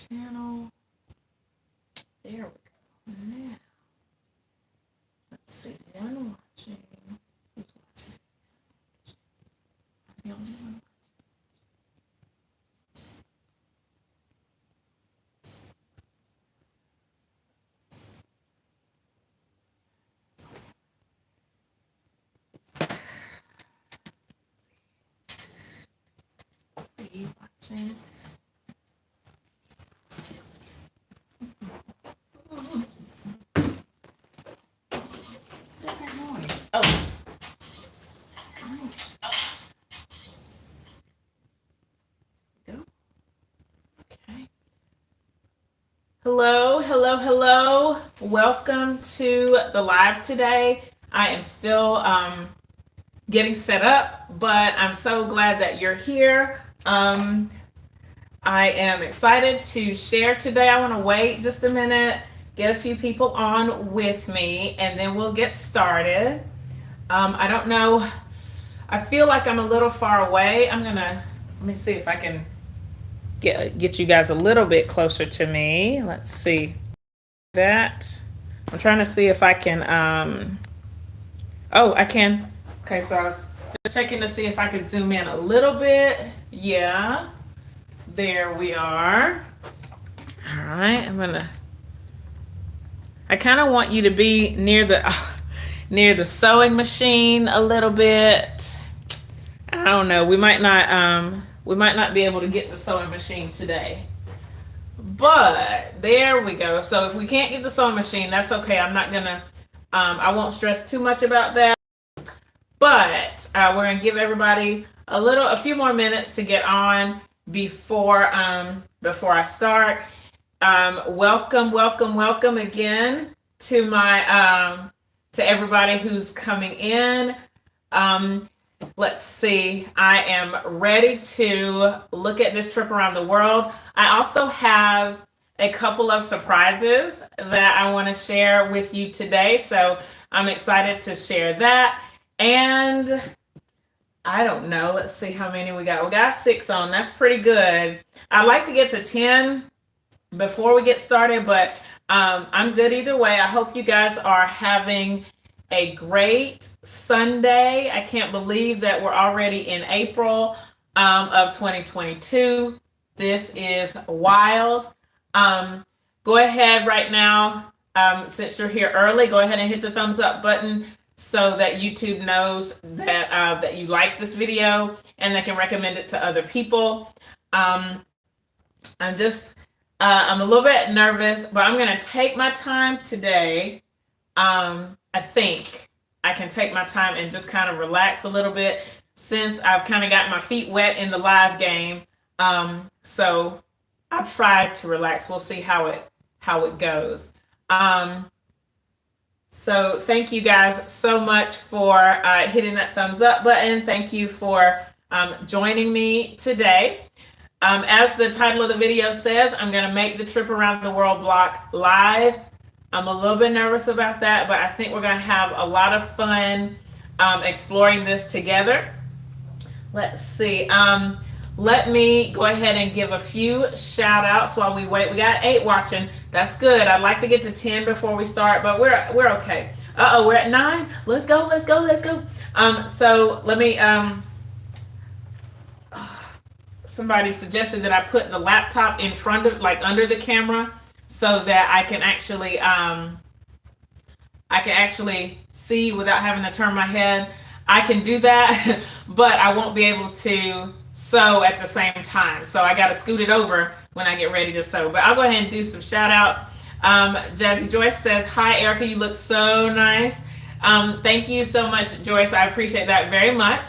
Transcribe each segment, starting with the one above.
channel. There we go. Now, let's see. One watching. Who's watching? I'm the only one. Three watching. What's that noise? Oh. Nice. Go. Okay. Hello, hello, hello. Welcome to the live today. I am still getting set up, but I'm so glad that you're here. I am excited to share today. I want to wait just a minute, get a few people on with me, and then we'll get started. I don't know. I feel like I'm a little far away. Let me see if I can get you guys a little bit closer to me. Let's see that. I'm trying to see if I can. Oh, I can. Okay, so I was just checking to see if I could zoom in a little bit. Yeah, there we are. All right, I kind of want you to be near the sewing machine a little bit. I don't know. We might not be able to get the sewing machine today. But there we go. So if we can't get the sewing machine, that's okay. I'm not gonna I won't stress too much about that. But we're gonna give everybody a few more minutes to get on before I start. Welcome, welcome, welcome again to to everybody who's coming in. Let's see. I am ready to look at this trip around the world. I also have a couple of surprises that I want to share with you today. So I'm excited to share that. And I don't know. Let's see how many we got. We got 6 on. That's pretty good. I'd like to get to 10 before we get started, but I'm good either way. I hope you guys are having a great Sunday. I can't believe that we're already in April of 2022. This is wild. Go ahead right now, since you're here early, go ahead and hit the thumbs up button so that YouTube knows that you like this video and they can recommend it to other people. I'm a little bit nervous, but I'm gonna take my time today. I think I can take my time and just kind of relax a little bit since I've kind of got my feet wet in the live game. So I'll try to relax. We'll see how it goes. So thank you guys so much for hitting that thumbs up button. Thank you for joining me today. As the title of the video says, I'm going to make the trip around the world block live. I'm a little bit nervous about that, but I think we're going to have a lot of fun exploring this together. Let's see. Let me go ahead and give a few shout outs while we wait. We got 8 watching. That's good. I'd like to get to 10 before we start, but we're okay. Uh-oh, we're at 9. Let's go. So let me somebody suggested that I put the laptop in front of, like, under the camera, so that I can actually see without having to turn my head. I can do that, but I won't be able to sew at the same time. So I got to scoot it over when I get ready to sew. But I'll go ahead and do some shout outs. Jazzy Joyce says, "Hi, Erica, you look so nice." Thank you so much, Joyce. I appreciate that very much.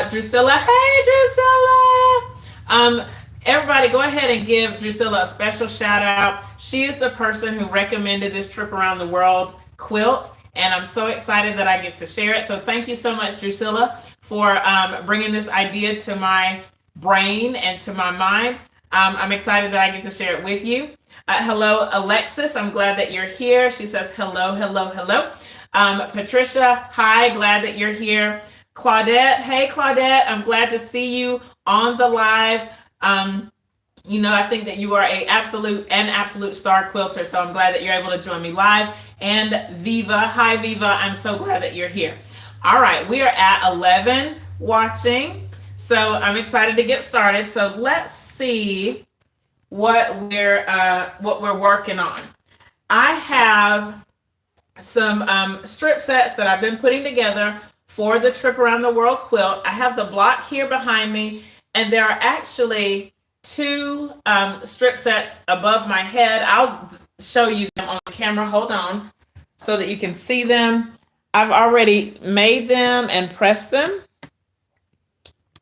Drusilla, hey, Drusilla. Everybody, go ahead and give Drusilla a special shout out. She is the person who recommended this trip around the world quilt, and I'm so excited that I get to share it. So thank you so much, Drusilla, for bringing this idea to my brain and to my mind. I'm excited that I get to share it with you. Hello, Alexis. I'm glad that you're here. She says hello, hello, hello. Patricia, hi, glad that you're here. Claudette, hey, Claudette. I'm glad to see you on the live. I think that you are an absolute star quilter. So I'm glad that you're able to join me live. And Viva, hi Viva, I'm so glad that you're here. All right, we are at 11 watching. So I'm excited to get started. So let's see what we're working on. I have some strip sets that I've been putting together for the Trip Around the World quilt. I have the block here behind me, and there are actually two strip sets above my head. I'll show you them on camera. Hold on, so that you can see them. I've already made them and pressed them.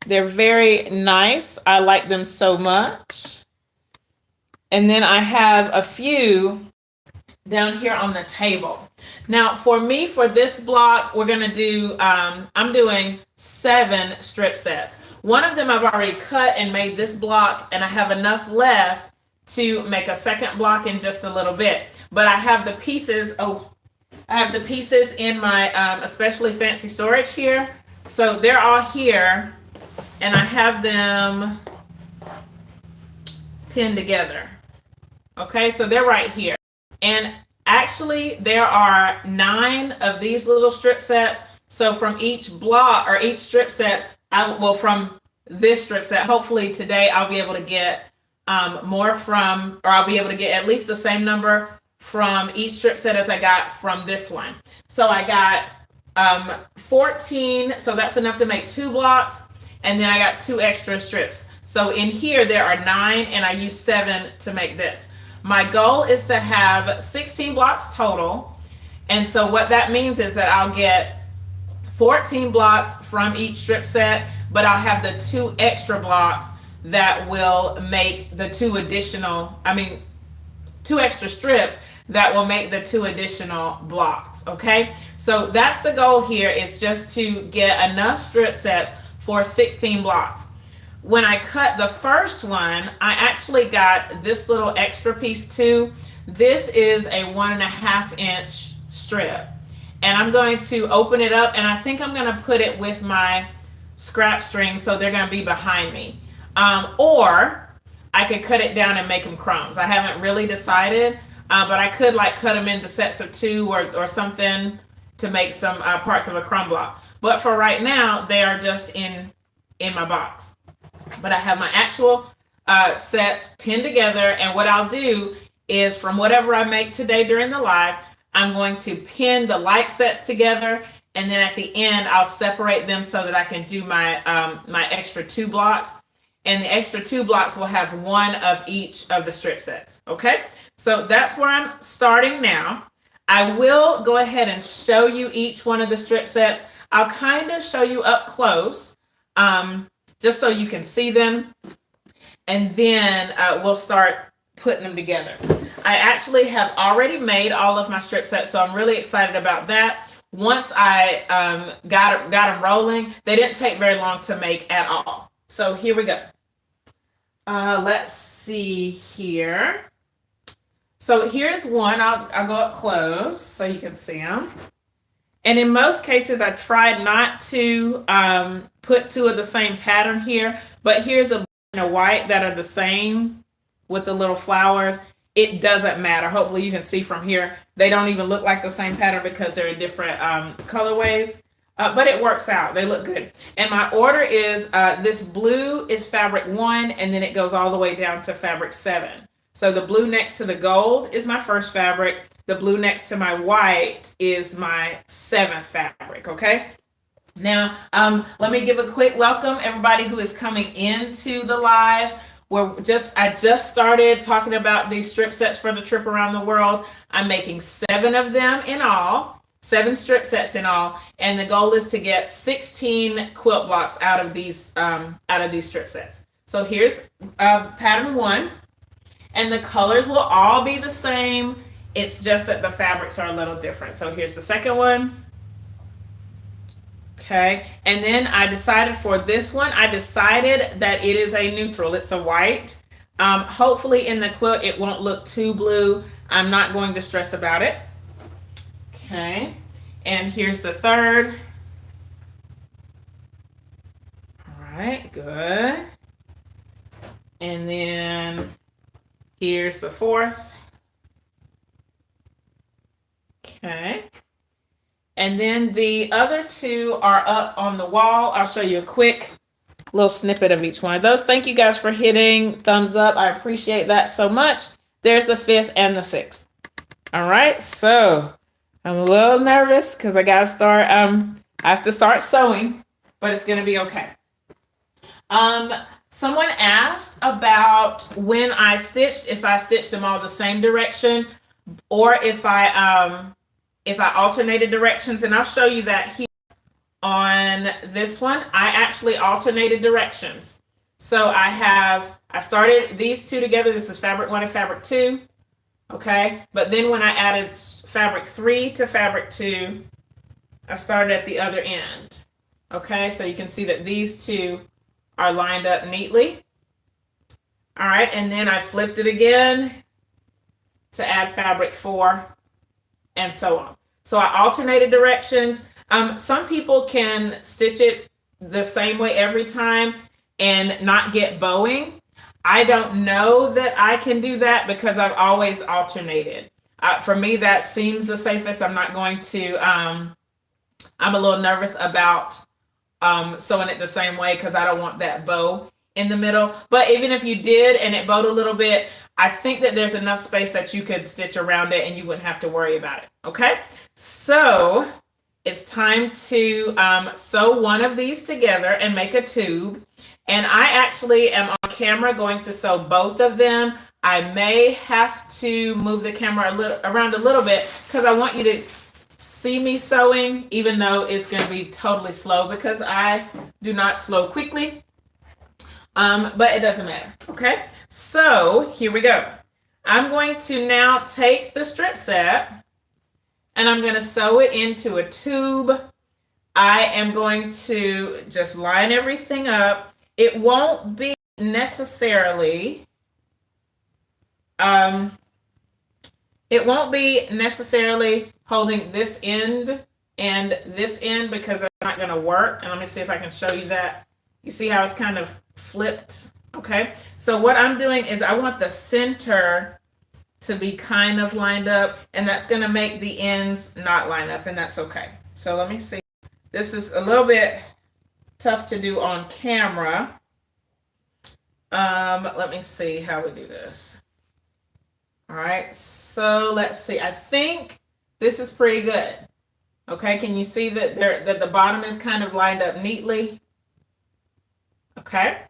They're very nice. I like them so much. And then I have a few down here on the table. Now for me, for this block, we're gonna do, I'm doing 7 strip sets. One of them I've already cut and made this block, and I have enough left to make a second block in just a little bit. But I have the pieces, I have the pieces in my especially fancy storage here. So they're all here, and I have them pinned together. Okay, so they're right here. And actually, there are 9 of these little strip sets. So from each block or each strip set, from this strip set, hopefully today I'll be able to get more from, or I'll be able to get at least the same number from each strip set as I got from this one. So I got 14, so that's enough to make 2 blocks. And then I got 2 extra strips. So in here, there are 9, and I used 7 to make this. My goal is to have 16 blocks total. And so what that means is that I'll get 14 blocks from each strip set, but I'll have the 2 extra blocks that will make the 2 extra strips that will make the 2 additional blocks. Okay, so that's the goal here, is just to get enough strip sets for 16 blocks. When I cut the first one, I actually got this little extra piece too. This is a 1.5 inch strip, and I'm going to open it up, and I think I'm going to put it with my scrap string, so they're going to be behind me. Or I could cut it down and make them crumbs. I haven't really decided, but I could like cut them into sets of 2 or something to make some parts of a crumb block. But for right now, they are just in my box. But I have my actual sets pinned together, and what I'll do is, from whatever I make today during the live, I'm going to pin the like sets together, and then at the end I'll separate them so that I can do my my extra 2 blocks, and the extra 2 blocks will have 1 of each of the strip sets. Okay, so that's where I'm starting now. I will go ahead and show you each one of the strip sets. I'll kind of show you up close, just so you can see them, and then we'll start putting them together. I actually have already made all of my strip sets, so I'm really excited about that. Once I got them rolling, they didn't take very long to make at all. So here we go. Let's see here. So here's one. I'll go up close so you can see them. And in most cases, I tried not to put 2 of the same pattern here, but here's a blue and a white that are the same with the little flowers. It doesn't matter. Hopefully you can see from here, they don't even look like the same pattern because they're in different colorways, but it works out. They look good. And my order is this blue is fabric 1, and then it goes all the way down to fabric 7. So the blue next to the gold is my first fabric. The blue next to my white is my 7th fabric, okay? Now, let me give a quick welcome, everybody who is coming into the live. I just started talking about these strip sets for the Trip Around the World. I'm making 7 of them in all, 7 strip sets in all, and the goal is to get 16 quilt blocks out of these strip sets. So here's pattern 1, and the colors will all be the same. It's just that the fabrics are a little different. So here's the second one. Okay, and then I decided for this one, I decided that it is a neutral. It's a white. Hopefully in the quilt it won't look too blue. I'm not going to stress about it. Okay, and here's the third. All right, good. And then here's the fourth. Okay. And then the other two are up on the wall. I'll show you a quick little snippet of each one of those. Thank you guys for hitting thumbs up. I appreciate that so much. There's the fifth and the sixth. All right, so I'm a little nervous because I gotta start. I have to start sewing, but it's gonna be okay. Someone asked about when I stitched, if I stitched them all the same direction, or if I alternated directions, and I'll show you that here on this one. I actually alternated directions. So I started these two together. This is fabric 1 and fabric 2. Okay, but then when I added fabric 3 to fabric 2, I started at the other end. Okay, so you can see that these two are lined up neatly. All right, and then I flipped it again to add fabric 4 and so on. So I alternated directions. Some people can stitch it the same way every time and not get bowing. I don't know that I can do that because I've always alternated. For me, that seems the safest. I'm not going to, I'm a little nervous about sewing it the same way because I don't want that bow in the middle. But even if you did and it bowed a little bit, I think that there's enough space that you could stitch around it and you wouldn't have to worry about it. Okay, so it's time to sew one of these together and make a tube. And I actually am on camera going to sew both of them. I may have to move the camera around a little bit because I want you to see me sewing, even though it's going to be totally slow because I do not sew quickly. But it doesn't matter. Okay, so here we go. I'm going to now take the strip set and I'm going to sew it into a tube. I am going to just line everything up. It won't be necessarily, holding this end and this end because it's not going to work. And let me see if I can show you that. You see how it's kind of flipped? Okay. So what I'm doing is I want the center to be kind of lined up, and that's going to make the ends not line up, and that's okay. So let me see. This is a little bit tough to do on camera. Let me see how we do this. All right, so let's see. I think this is pretty good. Okay, can you see that that the bottom is kind of lined up neatly? Okay.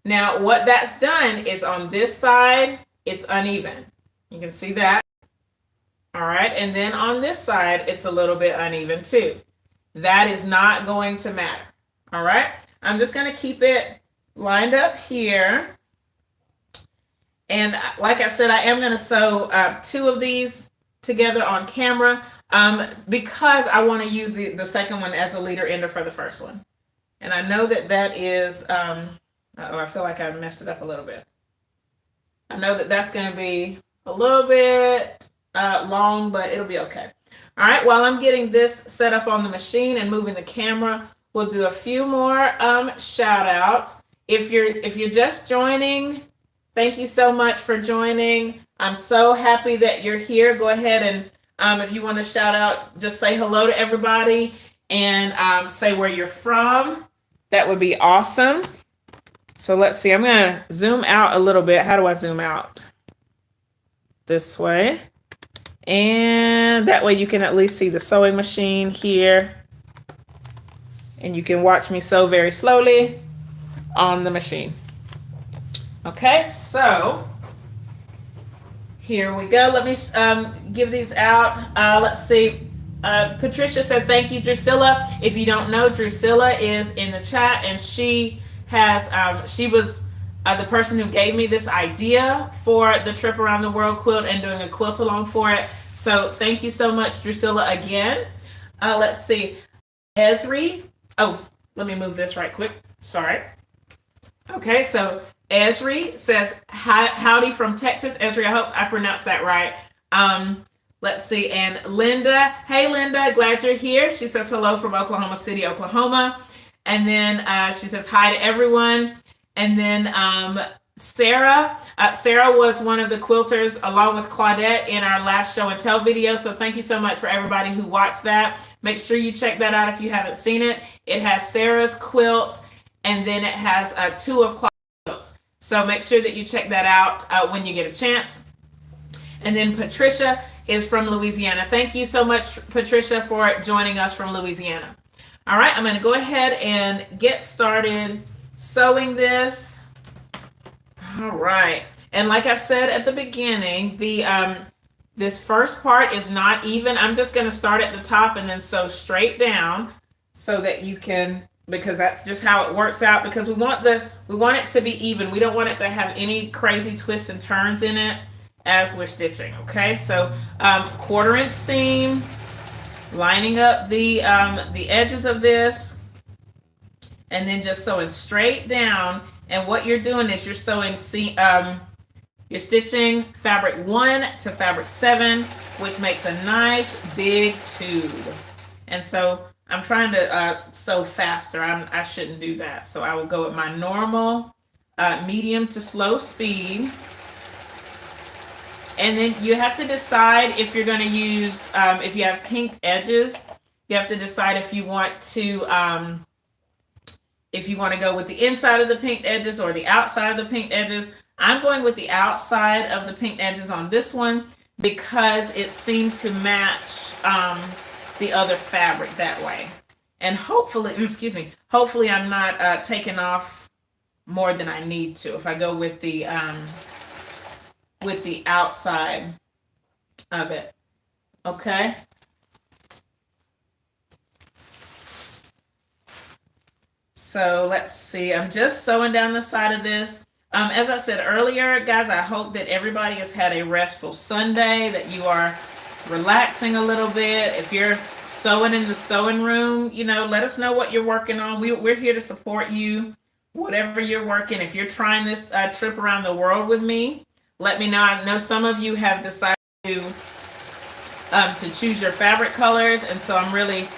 Now what that's done is on this side, it's uneven. You can see that. All right, and then on this side, it's a little bit uneven too. That is not going to matter. All right, I'm just going to keep it lined up here. And like I said, I am going to sew two of these together on camera because I want to use the second one as a leader ender for the first one. And I know that that is, I feel like I messed it up a little bit. I know that that's going to be a little bit long, but it'll be okay. All right, while I'm getting this set up on the machine and moving the camera, we'll do a few more shout outs. If you're just joining, thank you so much for joining. I'm so happy that you're here. Go ahead and if you want to shout out, just say hello to everybody and say where you're from. That would be awesome. So let's see, I'm going to zoom out a little bit. How do I zoom out? This way. And that way you can at least see the sewing machine here. And you can watch me sew very slowly on the machine. Okay, so here we go. Let me give these out. Let's see. Patricia said, thank you, Drusilla. If you don't know, Drusilla is in the chat, and she was the person who gave me this idea for the Trip Around the World quilt and doing a quilt along for it. So thank you so much, Drusilla, again. Let's see. Esri. Oh, let me move this right quick. Sorry. Okay, so Esri says, howdy from Texas. Esri, I hope I pronounced that right. Let's see. And Linda. Hey, Linda. Glad you're here. She says hello from Oklahoma City, Oklahoma. And then she says hi to everyone. And then Sarah was one of the quilters along with Claudette in our last show and tell video. So thank you so much for everybody who watched that. Make sure you check that out if you haven't seen it. It has Sarah's quilt, and then it has two of Claudette's quilts. So make sure that you check that out when you get a chance. And then Patricia is from Louisiana. Thank you so much, Patricia, for joining us from Louisiana. All right, I'm going to go ahead and get started sewing this. All right, and like I said at the beginning, this first part is not even. I'm just going to start at the top and then sew straight down so that you can, because that's just how it works out, because we want it to be even. We don't want it to have any crazy twists and turns in it as we're stitching. Okay, so 1/4 inch seam, lining up the edges of this, and then just sewing straight down. And what you're doing is you're sewing you're stitching fabric 1 to fabric 7, which makes a nice big tube. And so I'm trying to sew faster. I shouldn't do that. So I will go at my normal medium to slow speed. And then you have to decide if you're going to use, if you have pink edges, you have to decide if you want to go with the inside of the pink edges or the outside of the pink edges. I'm going with the outside of the pink edges on this one because it seemed to match the other fabric that way. And hopefully, hopefully I'm not taking off more than I need to if I go with the outside of it. Okay. So let's see, I'm just sewing down the side of this. As I said earlier, guys, I hope that everybody has had a restful Sunday, that you are relaxing a little bit. If you're sewing in the sewing room, let us know what you're working on. We're here to support you, whatever you're working. If you're trying this trip around the world with me, let me know. I know some of you have decided to choose your fabric colors, and so I'm really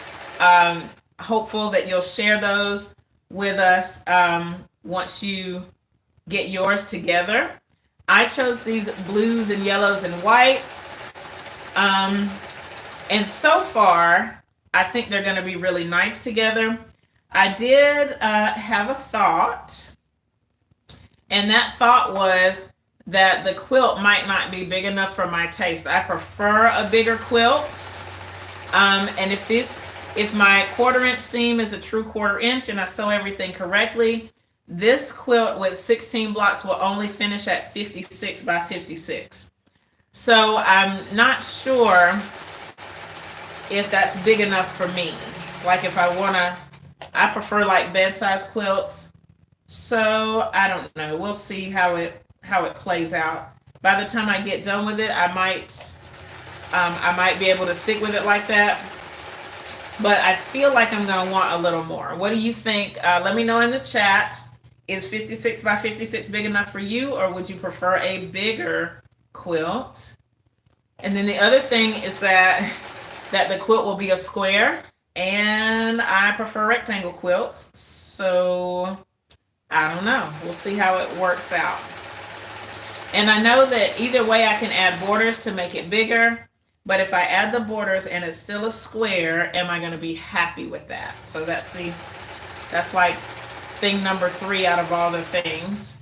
hopeful that you'll share those with us once you get yours together. I chose these blues and yellows and whites, and so far I think they're going to be really nice together. I did have a thought, and that thought was that the quilt might not be big enough for my taste. I prefer a bigger quilt, and if my 1/4 inch seam is a true 1/4 inch and I sew everything correctly, this quilt with 16 blocks will only finish at 56 by 56. So I'm not sure if that's big enough for me. Like if I prefer like bed-size quilts. So I don't know. We'll see how it plays out. By the time I get done with it, I might be able to stick with it like that. But I feel like I'm going to want a little more. What do you think? Let me know in the chat. Is 56 by 56 big enough for you, or would you prefer a bigger quilt? And then the other thing is that the quilt will be a square, and I prefer rectangle quilts. So I don't know. We'll see how it works out. And I know that either way I can add borders to make it bigger. But if I add the borders and it's still a square, am I going to be happy with that? So that's like thing number 3 out of all the things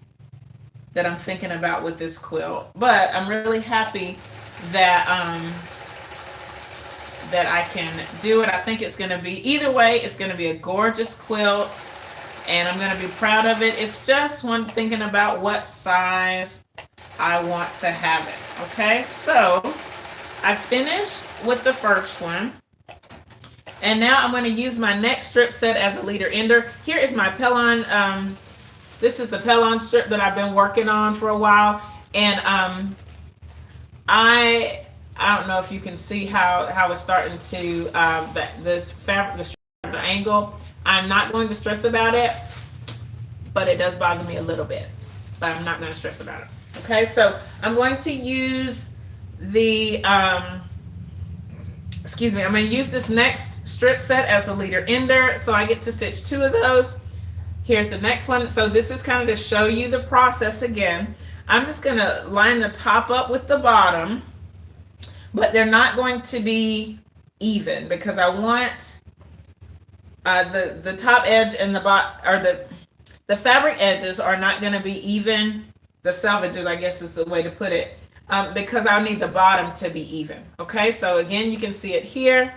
that I'm thinking about with this quilt. But I'm really happy that that I can do it. I think it's going to be, either way, it's going to be a gorgeous quilt, and I'm going to be proud of it. It's just one thinking about what size I want to have it. Okay, so I finished with the first one, and now I'm going to use my next strip set as a leader ender. Here is my Pellon. This is the Pellon strip that I've been working on for a while, and I don't know if you can see how it's starting to this fabric, the angle. I'm not going to stress about it, but it does bother me a little bit. But I'm not going to stress about it. Okay, so I'm going to use the I'm going to use this next strip set as a leader ender, so I get to stitch 2 of those. Here's the next one. So this is kind of to show you the process again. I'm just going to line the top up with the bottom, but they're not going to be even because I want the top edge and the or the fabric edges are not going to be even. The selvages, I guess, is the way to put it, because I need the bottom to be even. Okay, so again, you can see it here,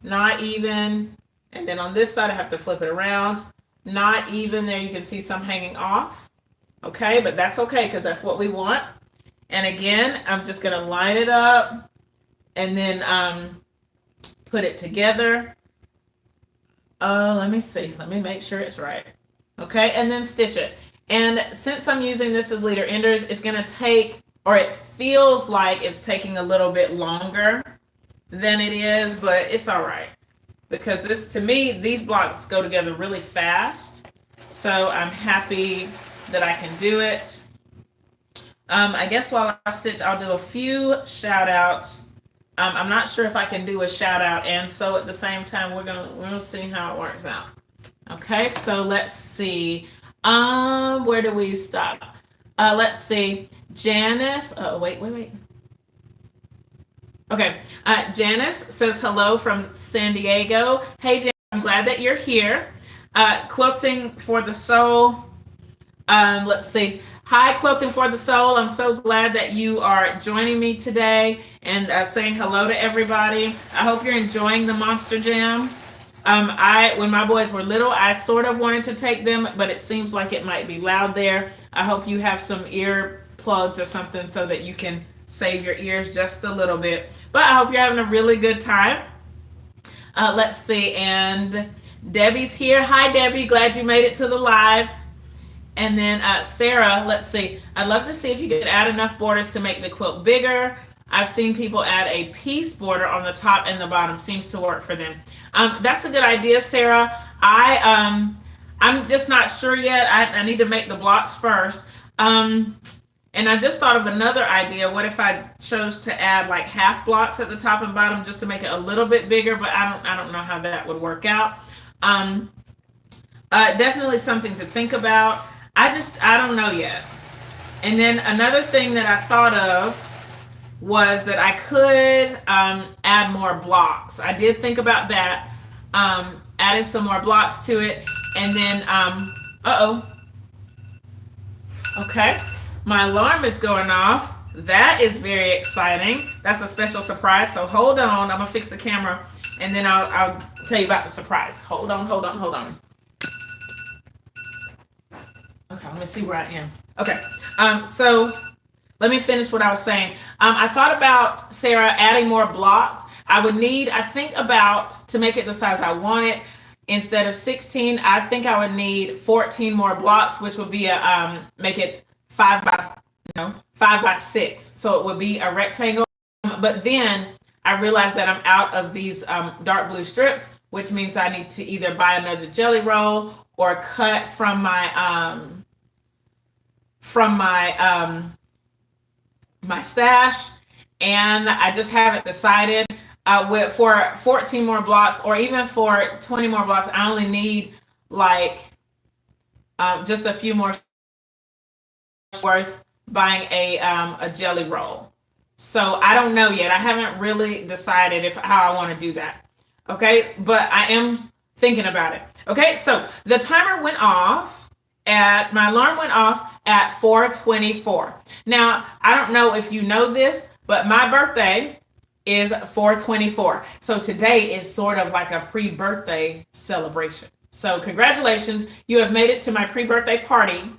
not even, and then on this side I have to flip it around, not even. There you can see some hanging off. Okay, but that's okay because that's what we want. And again, I'm just going to line it up and then put it together. Let me see. Let me make sure it's right. Okay, and then stitch it. And since I'm using this as leader enders, it's going to take, or it feels like it's taking a little bit longer than it is, but it's all right. Because this, to me, these blocks go together really fast. So I'm happy that I can do it. I guess while I stitch, I'll do a few shout outs. I'm not sure if I can do a shout out and sew at the same time. We're gonna see how it works out. Okay, so let's see. Where do we stop? Let's see. Janice. Oh, wait. Okay. Janice says hello from San Diego. Hey, Janice, I'm glad that you're here. Quilting for the Soul. Let's see. Hi, Quilting for the Soul. I'm so glad that you are joining me today and saying hello to everybody. I hope you're enjoying the Monster Jam. When my boys were little, I sort of wanted to take them, but it seems like it might be loud there. I hope you have some ear plugs or something so that you can save your ears just a little bit. But I hope you're having a really good time. Let's see. And Debbie's here. Hi, Debbie. Glad you made it to the live. And then Sarah, let's see. I'd love to see if you could add enough borders to make the quilt bigger. I've seen people add a piece border on the top and the bottom. Seems to work for them. That's a good idea, Sarah. I'm just not sure yet. I need to make the blocks first. And I just thought of another idea. What if I chose to add like half blocks at the top and bottom just to make it a little bit bigger? But I don't know how that would work out. Definitely something to think about. I don't know yet. And then another thing that I thought of was that I could add more blocks. I did think about that, adding some more blocks to it, and then, okay, my alarm is going off. That is very exciting. That's a special surprise, so hold on. I'm gonna fix the camera, and then I'll tell you about the surprise. Hold on. Okay, let me see where I am. Okay, so let me finish what I was saying. I thought about, Sarah, adding more blocks. I would need, I think about, to make it the size I want it, instead of 16, I think I would need 14 more blocks, which would be make it 5 by 6. So it would be a rectangle. But then I realized that I'm out of these dark blue strips, which means I need to either buy another jelly roll or cut from my my stash, and I just haven't decided. For 14 more blocks or even for 20 more blocks, I only need like just a few more worth buying a jelly roll. So I don't know yet. I haven't really decided how I want to do that. Okay, but I am thinking about it. Okay, so the timer went off my alarm went off at 4:24. Now, I don't know if you know this, but my birthday is 4/24. So today is sort of like a pre-birthday celebration. So congratulations, you have made it to my pre-birthday party.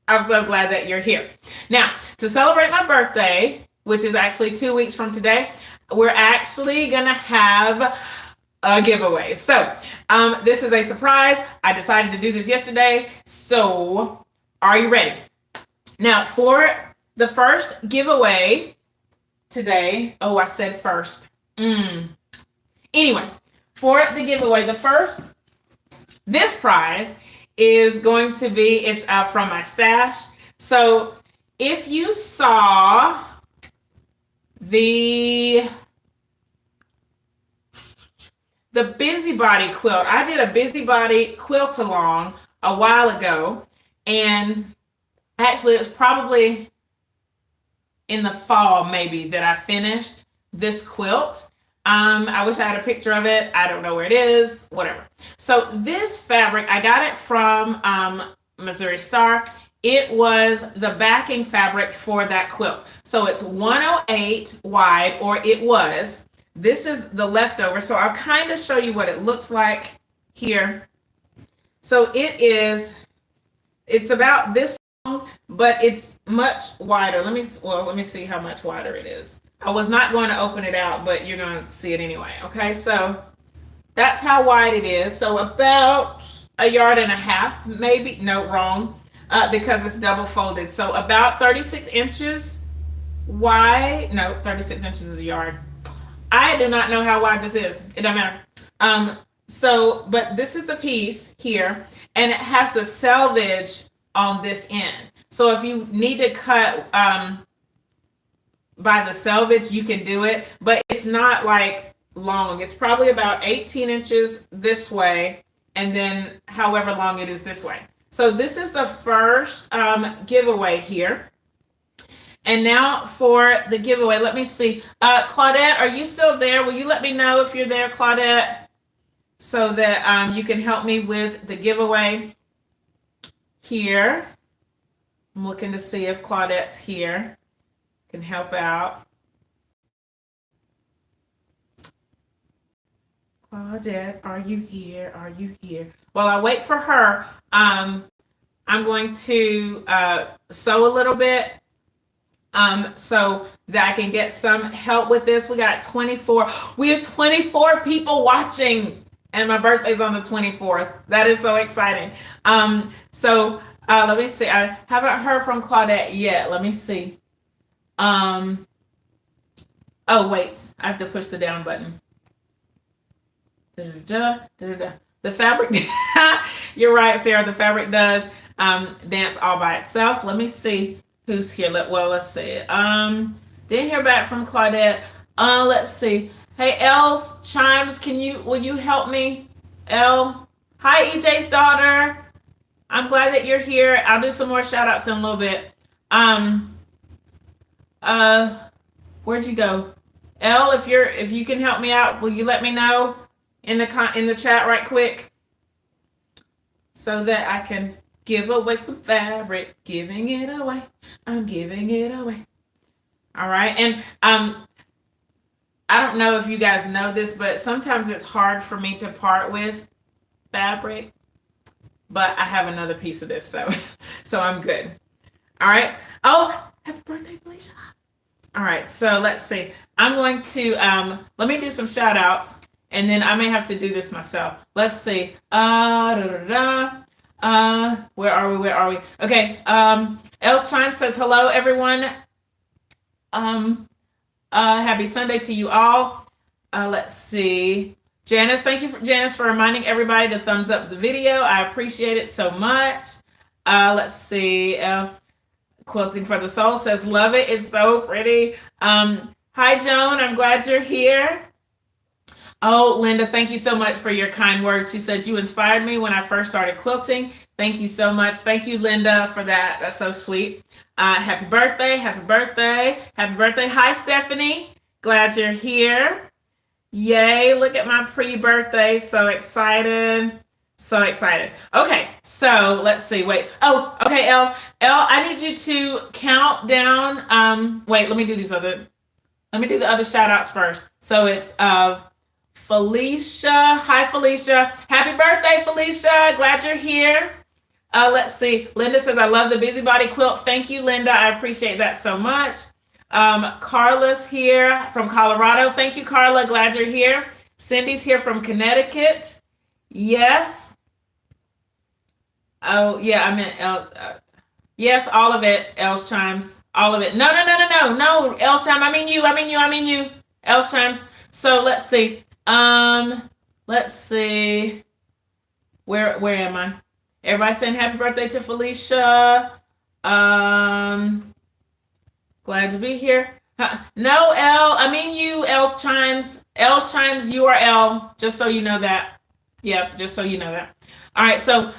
I'm so glad that you're here. Now, to celebrate my birthday, which is actually 2 weeks from today, we're actually gonna have a giveaway. So this is a surprise. I decided to do this yesterday. So are you ready? Now, for the first giveaway today, I said first. Anyway, for the giveaway, this prize is going to be, it's from my stash. So if you saw the Busybody quilt, I did a Busybody quilt along a while ago, and actually it was probably in the fall maybe that I finished this quilt. I wish I had a picture of it. I don't know where it is, whatever. So this fabric, I got it from Missouri Star. It was the backing fabric for that quilt. So it's 108 wide, or it was. This is the leftover. So I'll kind of show you what it looks like here. So it's about this long, but it's much wider. Let me see how much wider it is. I was not going to open it out, but you're going to see it anyway. Okay, so that's how wide it is. So about a yard and a half, maybe. No, wrong, because it's double folded. So about 36 inches wide. No, 36 inches is a yard. I do not know how wide this is. It doesn't matter. But this is the piece here, and it has the selvage on this end. So if you need to cut by the selvage, you can do it, but it's not like long. It's probably about 18 inches this way, and then however long it is this way. So this is the first giveaway here. And now for the giveaway, let me see. Claudette, are you still there? Will you let me know if you're there, Claudette, so that you can help me with the giveaway here? I'm looking to see if Claudette's here. Can help out. Claudette, are you here? Are you here? While I wait for her, I'm going to sew a little bit so that I can get some help with this. We have 24 people watching, and my birthday's on the 24th. That is so exciting. Let me see. I haven't heard from Claudette yet. Let me see. Oh wait, I have to push the down button. The fabric, you're right, Sarah. The fabric does dance all by itself. Let me see who's here. Let's see. Didn't hear back from Claudette. Let's see. Hey, Elle's Chimes, will you help me? Elle. Hi, EJ's daughter. I'm glad that you're here. I'll do some more shout outs in a little bit. Where'd you go? Elle, if you can help me out, will you let me know in the chat right quick so that I can give away some fabric? Giving it away. I'm giving it away. All right. And I don't know if you guys know this, but sometimes it's hard for me to part with fabric, but I have another piece of this, so I'm good. All right. Oh, happy birthday, Felicia. All right, so let's see. I'm going to let me do some shout outs, and then I may have to do this myself. Let's see. Where are we? Okay. Els Chime says hello, everyone. Happy Sunday to you all. Let's see. Janice, thank you for reminding everybody to thumbs up the video. I appreciate it so much. Let's see. Quilting for the Soul says, love it. It's so pretty. Hi, Joan. I'm glad you're here. Oh, Linda, thank you so much for your kind words. She said, you inspired me when I first started quilting. Thank you so much. Thank you, Linda, for that. That's so sweet. Happy birthday. Happy birthday. Happy birthday. Hi, Stephanie. Glad you're here. Yay. Look at my pre-birthday. So excited. So excited. Okay, so let's see. Wait. Oh, okay, Elle, I need you to count down. Wait, let me do the other shout outs first. So it's Felicia. Hi, Felicia. Happy birthday, Felicia. Glad you're here. Let's see. Linda says, I love the busybody quilt. Thank you, Linda. I appreciate that so much. Carla's here from Colorado. Thank you, Carla. Glad you're here. Cindy's here from Connecticut. Yes. Oh, yeah, I meant yes, all of it, Els Chimes. All of it. No, Els Chimes. I mean you. Els Chimes. So let's see. Let's see. Where am I? Everybody saying happy birthday to Felicia. Glad to be here. No, Elle. I mean you, Els Chimes. Els Chimes, you are Elle. Just so you know that. Yep, just so you know that. All right, so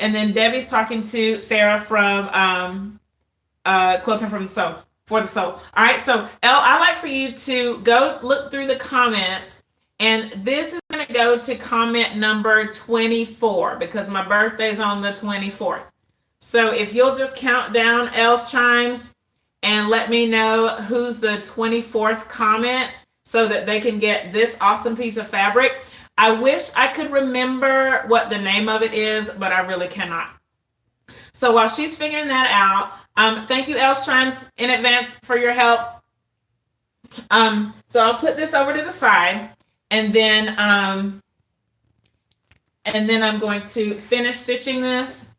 And then Debbie's talking to Sarah from Quilting from the Soul, for the Soul. All right, so Elle, I'd like for you to go look through the comments, and this is going to go to comment number 24 because my birthday's on the 24th. So if you'll just count down Elle's chimes and let me know who's the 24th comment so that they can get this awesome piece of fabric. I wish I could remember what the name of it is, but I really cannot. So while she's figuring that out, thank you, Elle's chimes, in advance for your help. So I'll put this over to the side, and then I'm going to finish stitching this.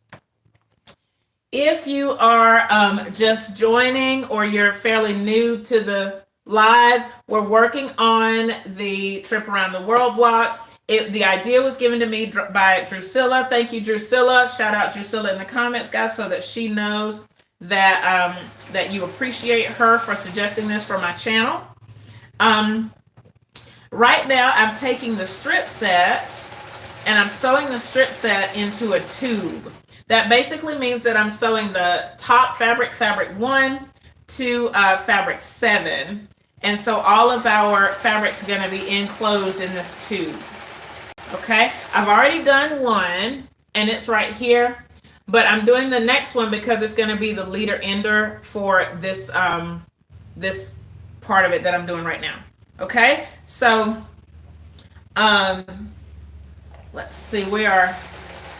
If you are just joining or you're fairly new to the live, we're working on the Trip Around the World block. The idea was given to me by Drusilla. Thank you, Drusilla. Shout out Drusilla in the comments, guys, so that she knows that that you appreciate her for suggesting this for my channel. Right now, I'm taking the strip set and I'm sewing the strip set into a tube. That basically means that I'm sewing the top fabric 1 to fabric 7. And so all of our fabric's going to be enclosed in this tube. Okay, I've already done one and it's right here, but I'm doing the next one because it's going to be the leader ender for this this part of it that I'm doing right now. Okay, so let's see, we are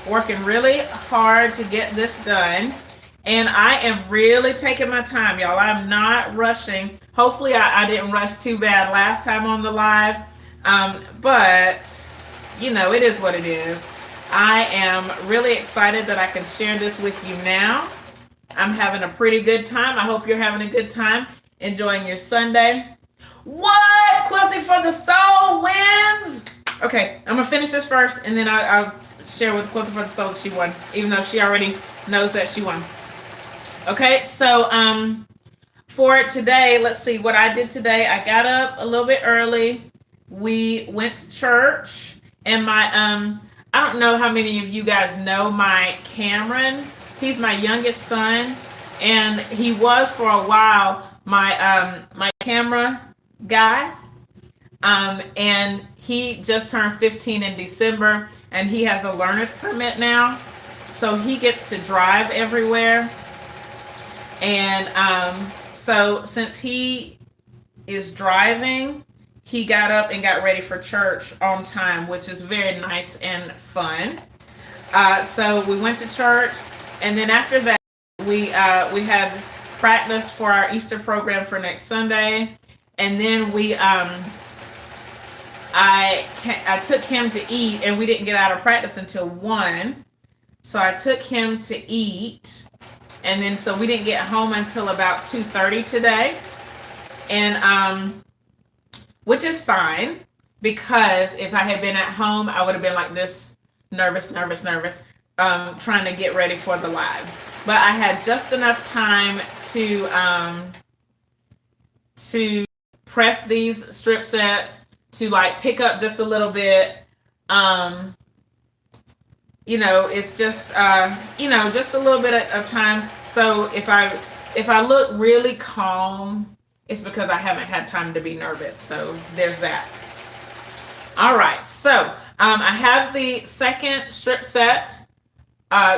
working really hard to get this done, and I am really taking my time, y'all. I'm not rushing. Hopefully I didn't rush too bad last time on the live, but you know, it is what it is. I am really excited that I can share this with you now. I'm having a pretty good time. I hope you're having a good time enjoying your Sunday. What? Quilting for the Soul wins? Okay, I'm gonna finish this first and then I'll share with Quilting for the Soul that she won, even though she already knows that she won. Okay, so for today, let's see what I did today. I got up a little bit early. We went to church. And my, I don't know how many of you guys know my Cameron. He's my youngest son, and he was for a while my my camera guy. And he just turned 15 in December, and he has a learner's permit now, so he gets to drive everywhere. And so since he is driving, he got up and got ready for church on time, which is very nice and fun. So we went to church, and then after that, we had practice for our Easter program for next Sunday, and then I took him to eat, and we didn't get out of practice until 1. So I took him to eat, and then so we didn't get home until about 2:30 today, and which is fine, because if I had been at home, I would have been like this, nervous, trying to get ready for the live. But I had just enough time to press these strip sets, to like pick up just a little bit. You know, it's just you know, just a little bit of time. So if I look really calm, it's because I haven't had time to be nervous. So there's that. All right, so I have the second strip set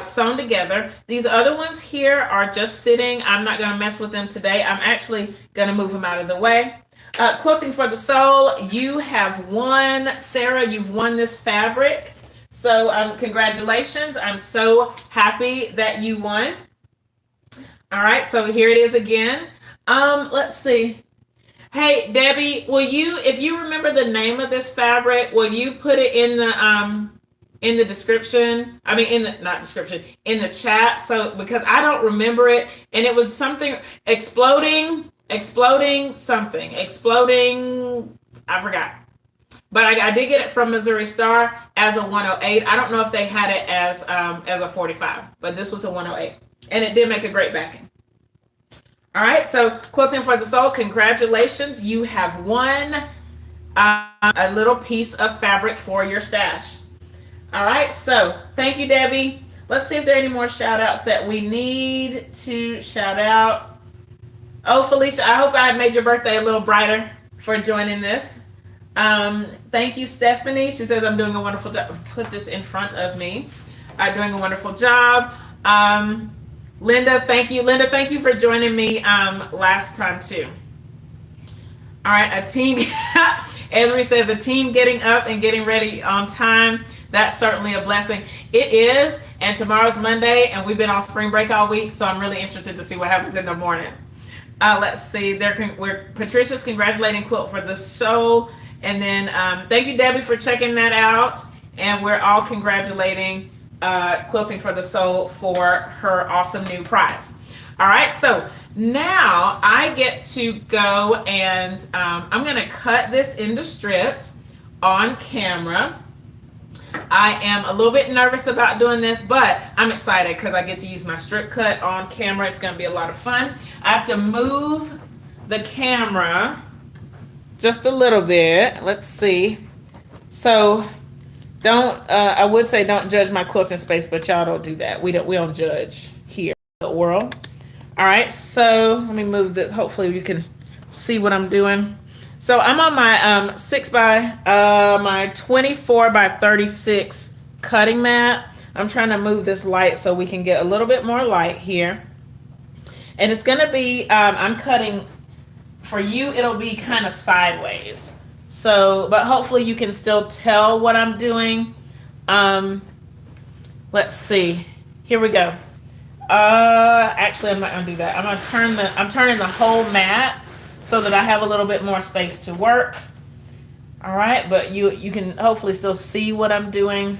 sewn together. These other ones here are just sitting. I'm not going to mess with them today. I'm actually going to move them out of the way. Quilting for the Soul, you have won. Sarah, you've won this fabric. So congratulations. I'm so happy that you won. All right, so here it is again. Let's see. Hey, Debbie, will you, if you remember the name of this fabric, will you put it in the description? I mean, in the chat. So, because I don't remember it, and it was something exploding, I forgot. But I did get it from Missouri Star as a 108. I don't know if they had it as a 45, but this was a 108, and it did make a great backing. All right, so Quilting for the Soul, congratulations. You have won a little piece of fabric for your stash. All right, so thank you, Debbie. Let's see if there are any more shout outs that we need to shout out. Oh, Felicia, I hope I made your birthday a little brighter for joining this. Thank you, Stephanie. She says I'm doing a wonderful job. Put this in front of me. Doing a wonderful job. Linda, thank you. Linda, thank you for joining me last time too. All right, a team. Esri says a team getting up and getting ready on time. That's certainly a blessing. It is, and tomorrow's Monday, and we've been on spring break all week, so I'm really interested to see what happens in the morning. Let's see. Patricia's congratulating Quilt for the show, and then thank you, Debbie, for checking that out. And we're all congratulating Quilting for the Soul for her awesome new prize. All right, so now I get to go and I'm going to cut this into strips on camera. I am a little bit nervous about doing this, but I'm excited because I get to use my strip cut on camera. It's going to be a lot of fun. I have to move the camera just a little bit. Let's see. So I would say don't judge my quilting space, but y'all don't do that. We don't judge here in the world. All right, so let me move this. Hopefully you can see what I'm doing. So I'm on my my 24 by 36 cutting mat. I'm trying to move this light so we can get a little bit more light here. And it's gonna be, I'm cutting, for you, it'll be kind of sideways. So, but hopefully you can still tell what I'm doing. Let's see, here we go. Actually, I'm not gonna do that. I'm turning the whole mat so that I have a little bit more space to work. All right, but you can hopefully still see what I'm doing.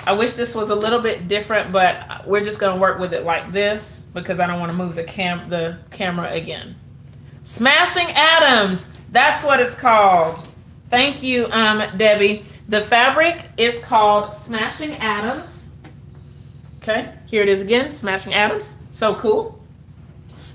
I wish this was a little bit different, but we're just gonna work with it like this because I don't want to move the camera again. Smashing Atoms, that's what it's called. Thank you, Debbie. The fabric is called Smashing Atoms. Okay, here it is again, Smashing Atoms. So cool.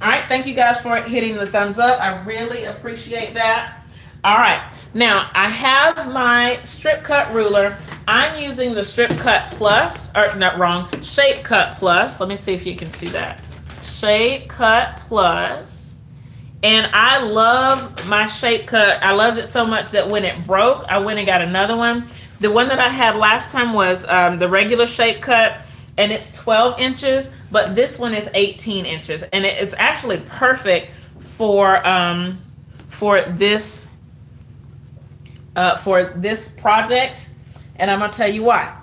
All right, thank you guys for hitting the thumbs up. I really appreciate that. All right, now I have my strip cut ruler. I'm using the Strip Cut Plus, or not wrong, Shape Cut Plus. Let me see if you can see that. Shape Cut Plus. And I love my Shape Cut. I loved it so much that when it broke, I went and got another one. The one that I had last time was the regular Shape Cut, and it's 12 inches, but this one is 18 inches. And it's actually perfect for this project. And I'm gonna tell you why.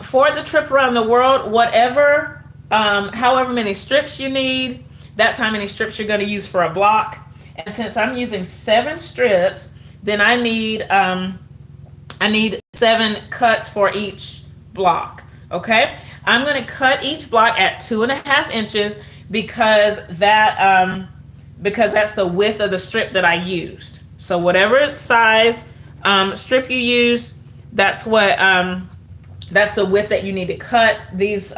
For the trip around the world, whatever, however many strips you need, that's how many strips you're gonna use for a block. And since I'm using 7 strips, then I need 7 cuts for each block. Okay, I'm gonna cut each block at 2.5 inches because that's the width of the strip that I used. So whatever size strip you use, that's the width that you need to cut these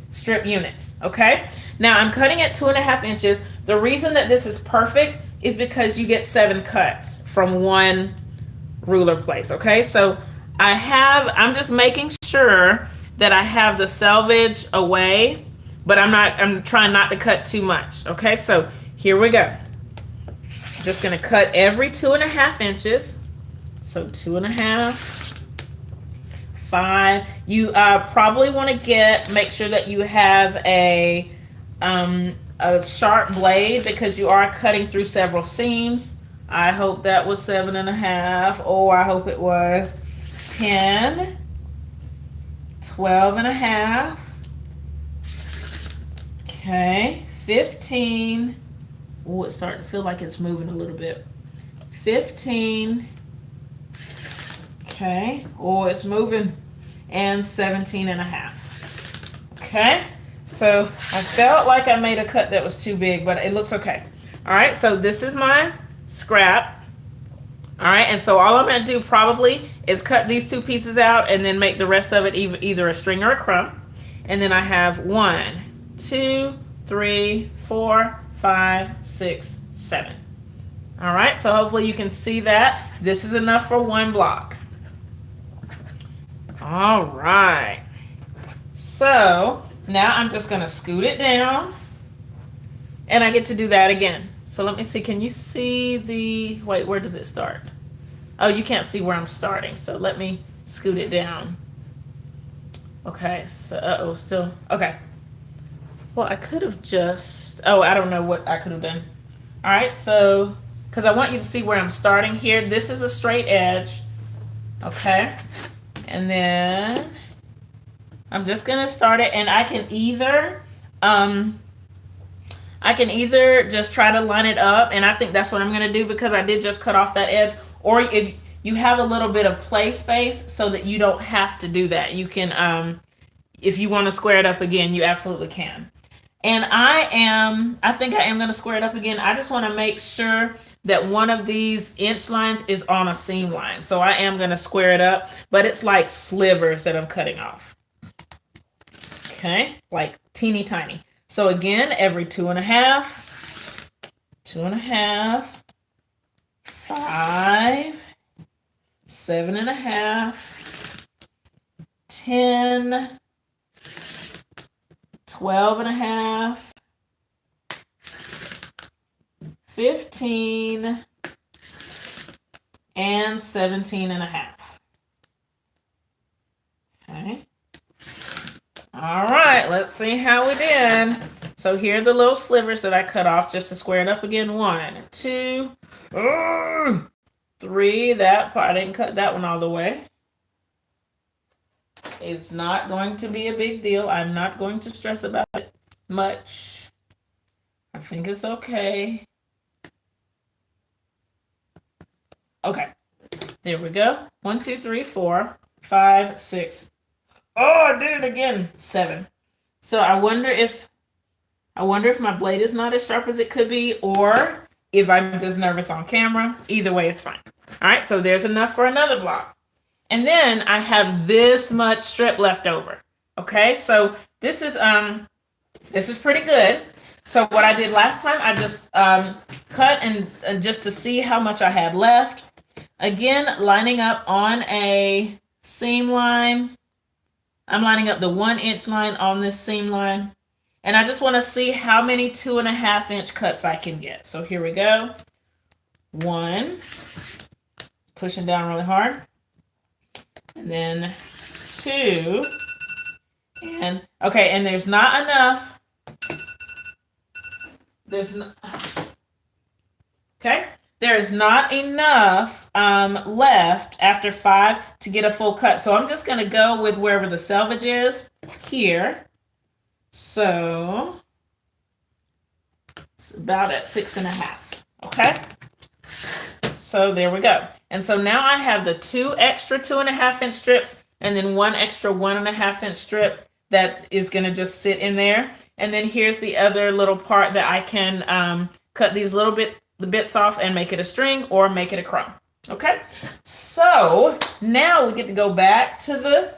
strip units. Okay, now I'm cutting at 2.5 inches. The reason that this is perfect is because you get 7 cuts from one ruler place. Okay, so I'm just making sure that I have the selvage away, but I'm trying not to cut too much. Okay, so here we go. I'm just gonna cut every 2.5 inches. So 2.5, 5. You probably want to make sure that you have a sharp blade because you are cutting through several seams. I hope that was 7.5. Oh, I hope it was 10, 12.5. Okay, 15. Oh, it's starting to feel like it's moving a little bit. 15. Okay, oh, it's moving. And 17.5. Okay, so I felt like I made a cut that was too big, but it looks okay. All right, so this is my scrap. All right, and so all I'm gonna do probably is cut these 2 pieces out and then make the rest of it either a string or a crumb. And then I have 1, 2, 3, 4, 5, 6, 7. All right, so hopefully you can see that. This is enough for one block. All right, So now I'm just going to scoot it down, and I get to do that again. So let me see. Can you see the, wait, where does it start? Oh, you can't see where I'm starting. So let me scoot it down. Okay, so, uh-oh, still, okay. Well, I could have just, oh, I don't know what I could have done. All right, so, because I want you to see where I'm starting here. This is a straight edge, okay? And then I'm just gonna start it, and I can either just try to line it up, and I think that's what I'm gonna do because I did just cut off that edge. Or if you have a little bit of play space so that you don't have to do that, you can, if you want to square it up again, you absolutely can. And I think I am going to square it up again. I just want to make sure that one of these inch lines is on a seam line. So I am going to square it up, but it's like slivers that I'm cutting off. Okay, like teeny tiny. So again, every 2.5, 2.5, 5, 7.5, 10, 12.5, 15, and 17.5. Okay. All right, let's see how we did. So here are the little slivers that I cut off just to square it up again. 1, 2, 3. That part, I didn't cut that one all the way. It's not going to be a big deal. I'm not going to stress about it much. I think it's okay. Okay, there we go. 1, 2, 3, 4, 5, 6. Oh, I did it again. 7. So I wonder if my blade is not as sharp as it could be, or if I'm just nervous on camera. Either way, it's fine. All right, so there's enough for another block. And then I have this much strip left over. Okay, so this is pretty good. So what I did last time, I just cut and just to see how much I had left. Again, lining up on a seam line. I'm lining up the 1 inch line on this seam line. And I just want to see how many 2.5 inch cuts I can get. So here we go. 1, pushing down really hard. And then 2, and okay, and there's not enough. Okay, there is not enough left after 5 to get a full cut. So I'm just gonna go with wherever the selvage is here. So it's about at 6.5. Okay, so there we go. And so now I have the 2 extra 2.5 inch strips and then 1 extra 1.5 inch strip that is going to just sit in there. And then here's the other little part that I can cut these the bits off and make it a string or make it a crumb. Okay, so now we get to go back to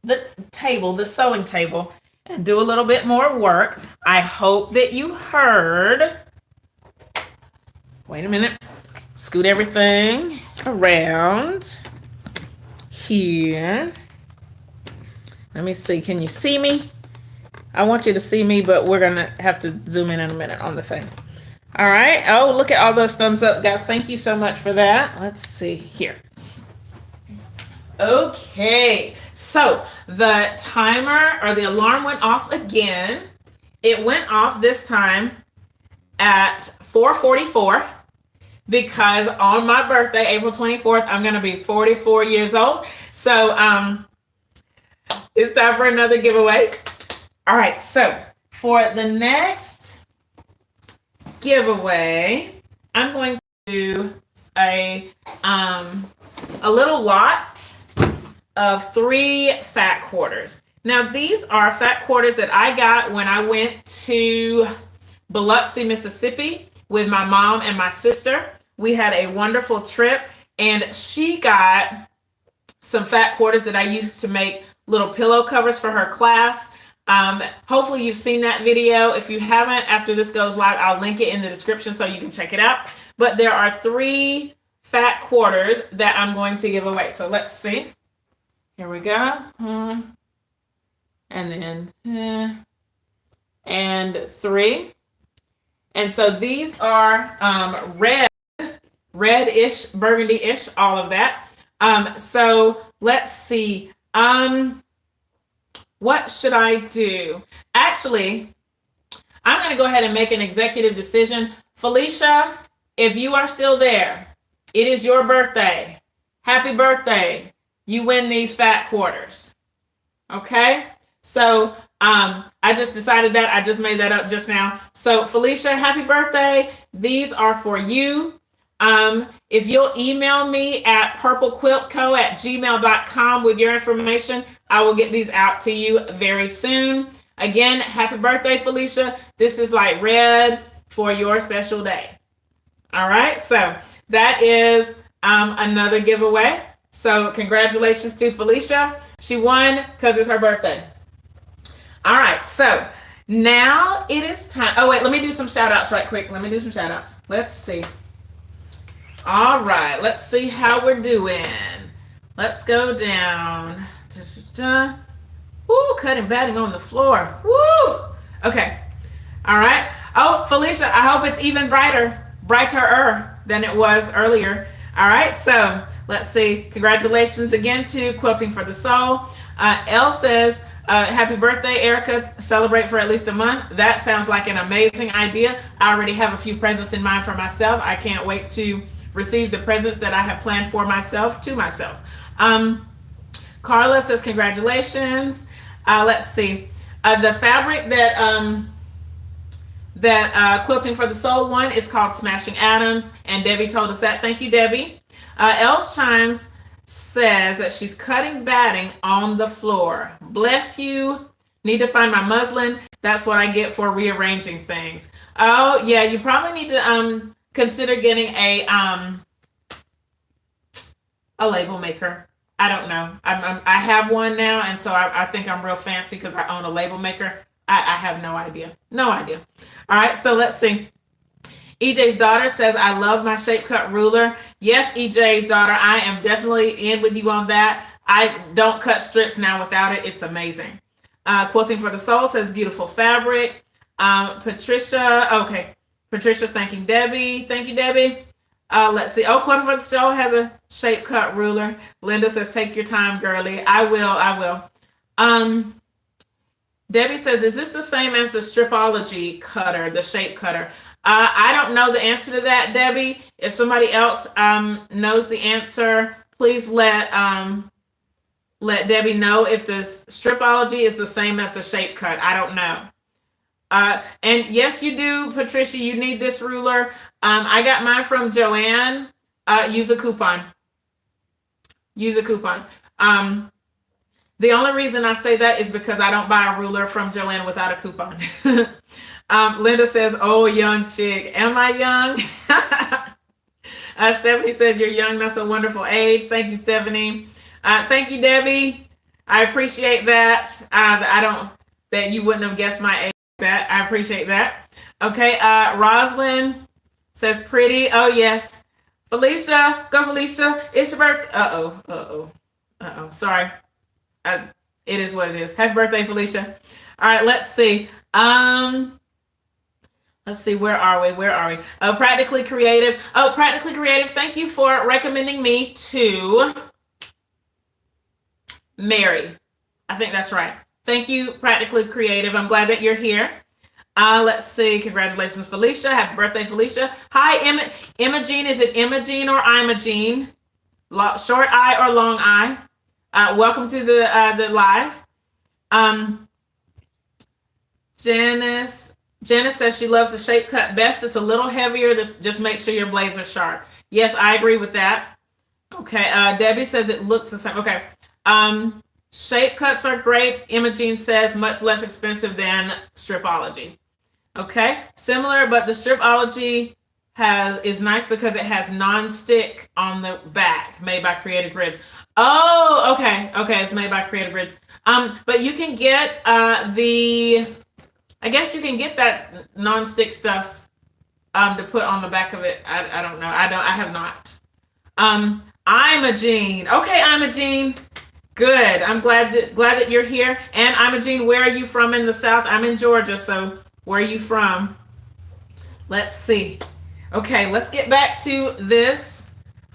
the table, the sewing table, and do a little bit more work. I hope that you heard. Wait a minute. Scoot everything around here. Let me see. Can you see me? I want you to see me, but we're going to have to zoom in a minute on the thing. All right. Oh, look at all those thumbs up, guys. Thank you so much for that. Let's see here. Okay. So the timer or the alarm went off again. It went off this time at 4:44. Because on my birthday, April 24th, I'm going to be 44 years old. So it's time for another giveaway. All right, so for the next giveaway, I'm going to do a little lot of 3 fat quarters. Now, these are fat quarters that I got when I went to Biloxi, Mississippi with my mom and my sister. We had a wonderful trip, and she got some fat quarters that I used to make little pillow covers for her class. Hopefully you've seen that video. If you haven't, after this goes live, I'll link it in the description so you can check it out. But there are 3 fat quarters that I'm going to give away. So let's see. Here we go. and then and 3. And so these are red-ish, burgundy-ish, all of that. So let's see. What should I do? Actually, I'm going to go ahead and make an executive decision. Felicia, if you are still there, it is your birthday. Happy birthday. You win these fat quarters. Okay? So I just decided that. I just made that up just now. So Felicia, happy birthday. These are for you. If you'll email me at purplequiltco@gmail.com with your information, I will get these out to you very soon. Again, happy birthday, Felicia. This is like red for your special day. All right, so that is another giveaway. So congratulations to Felicia. She won because it's her birthday. All right, so now it is time. Oh, wait, let me do some shout outs right quick. Let's see. All right, let's see how we're doing. Let's go down. Woo, cutting batting on the floor. Woo! Okay. All right. Oh, Felicia, I hope it's even brighter than it was earlier. All right, so let's see. Congratulations again to Quilting for the Soul. Elle says, happy birthday, Erica. Celebrate for at least a month. That sounds like an amazing idea. I already have a few presents in mind for myself. I can't wait to receive the presents that I have planned for myself to myself. Carla says, congratulations. Let's see. The fabric that Quilting for the Soul one is called Smashing Atoms, and Debbie told us that. Thank you, Debbie. Els Chimes says that she's cutting batting on the floor. Bless you. Need to find my muslin. That's what I get for rearranging things. Oh, yeah, you probably need to consider getting a label maker. I don't know. I have one now, and so I think I'm real fancy because I own a label maker. I have no idea. No idea. All right, so let's see. EJ's daughter says, I love my shape cut ruler. Yes, EJ's daughter, I am definitely in with you on that. I don't cut strips now without it. It's amazing. Quilting for the Soul says, beautiful fabric. Patricia, okay. Patricia's thanking Debbie. Thank you, Debbie. Let's see. Oh, Quilting for the Soul has a shape cut ruler. Linda says, take your time, girly. I will. Debbie says, is this the same as the Stripology cutter, the shape cutter? I don't know the answer to that, Debbie. If somebody else knows the answer, please let Debbie know if the Stripology is the same as the shape cut. I don't know. And yes, you do, Patricia. You need this ruler. I got mine from Joanne. Use a coupon. The only reason I say that is because I don't buy a ruler from Joanne without a coupon. Linda says, oh, young chick. Am I young? Stephanie says, you're young. That's a wonderful age. Thank you, Stephanie. Thank you, Debbie. I appreciate that. That you wouldn't have guessed my age. That I appreciate that. Okay. Rosalind says, pretty. Oh, yes. Felicia. Go, Felicia. It's your birthday. Uh-oh. Sorry. It is what it is. Happy birthday, Felicia. All right, let's see. Let's see, where are we? Practically Creative. Oh, Practically Creative, thank you for recommending me to Mary. I think that's right. Thank you, Practically Creative. I'm glad that you're here. Let's see. Congratulations, Felicia. Happy birthday, Felicia. Hi, Imogene. Is it Imogene or Imogene? Short I or long I? Welcome to the live. Janice says she loves the shape cut best. It's a little heavier. Just make sure your blades are sharp. Yes, I agree with that. Okay. Debbie says it looks the same. Okay. Shape cuts are great. Imogene says much less expensive than Stripology. Okay. Similar, but the Stripology is nice because it has non-stick on the back, made by Creative Grids. Oh, okay. It's made by Creative Grids. But you can get I guess you can get that non-stick stuff to put on the back of it. I don't know. I have not. I'm a Jean. Okay, I'm a Jean. Good. I'm glad that you're here. And Imogene, where are you from in the South? I'm in Georgia, so where are you from? Let's see. Okay, let's get back to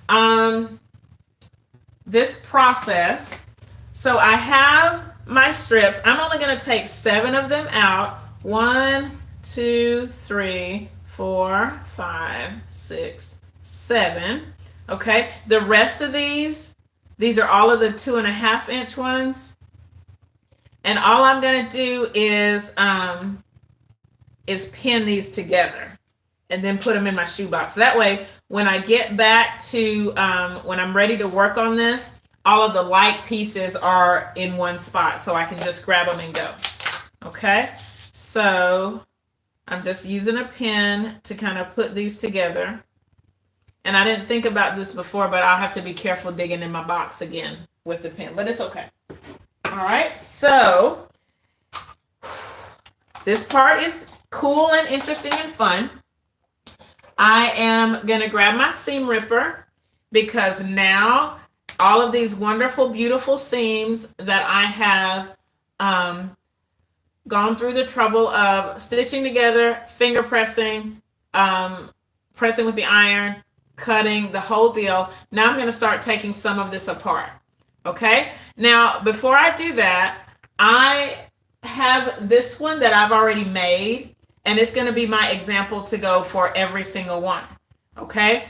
um this process. So I have my strips. I'm only going to take 7 of them out. 1, 2, 3, 4, 5, 6, 7. Okay, the rest of these are all of the 2.5-inch ones. And all I'm going to do is pin these together and then put them in my shoebox. That way, when I get back to when I'm ready to work on this, all of the light pieces are in one spot, so I can just grab them and go. Okay, so I'm just using a pin to kind of put these together. And I didn't think about this before, but I'll have to be careful digging in my box again with the pin, but it's okay. All right, so this part is cool and interesting and fun. I am going to grab my seam ripper because now all of these wonderful, beautiful seams that I have gone through the trouble of stitching together, finger pressing, pressing with the iron, cutting, the whole deal. Now I'm going to start taking some of this apart. Okay? Now, before I do that, I have this one that I've already made, and it's going to be my example to go for every single one. Okay?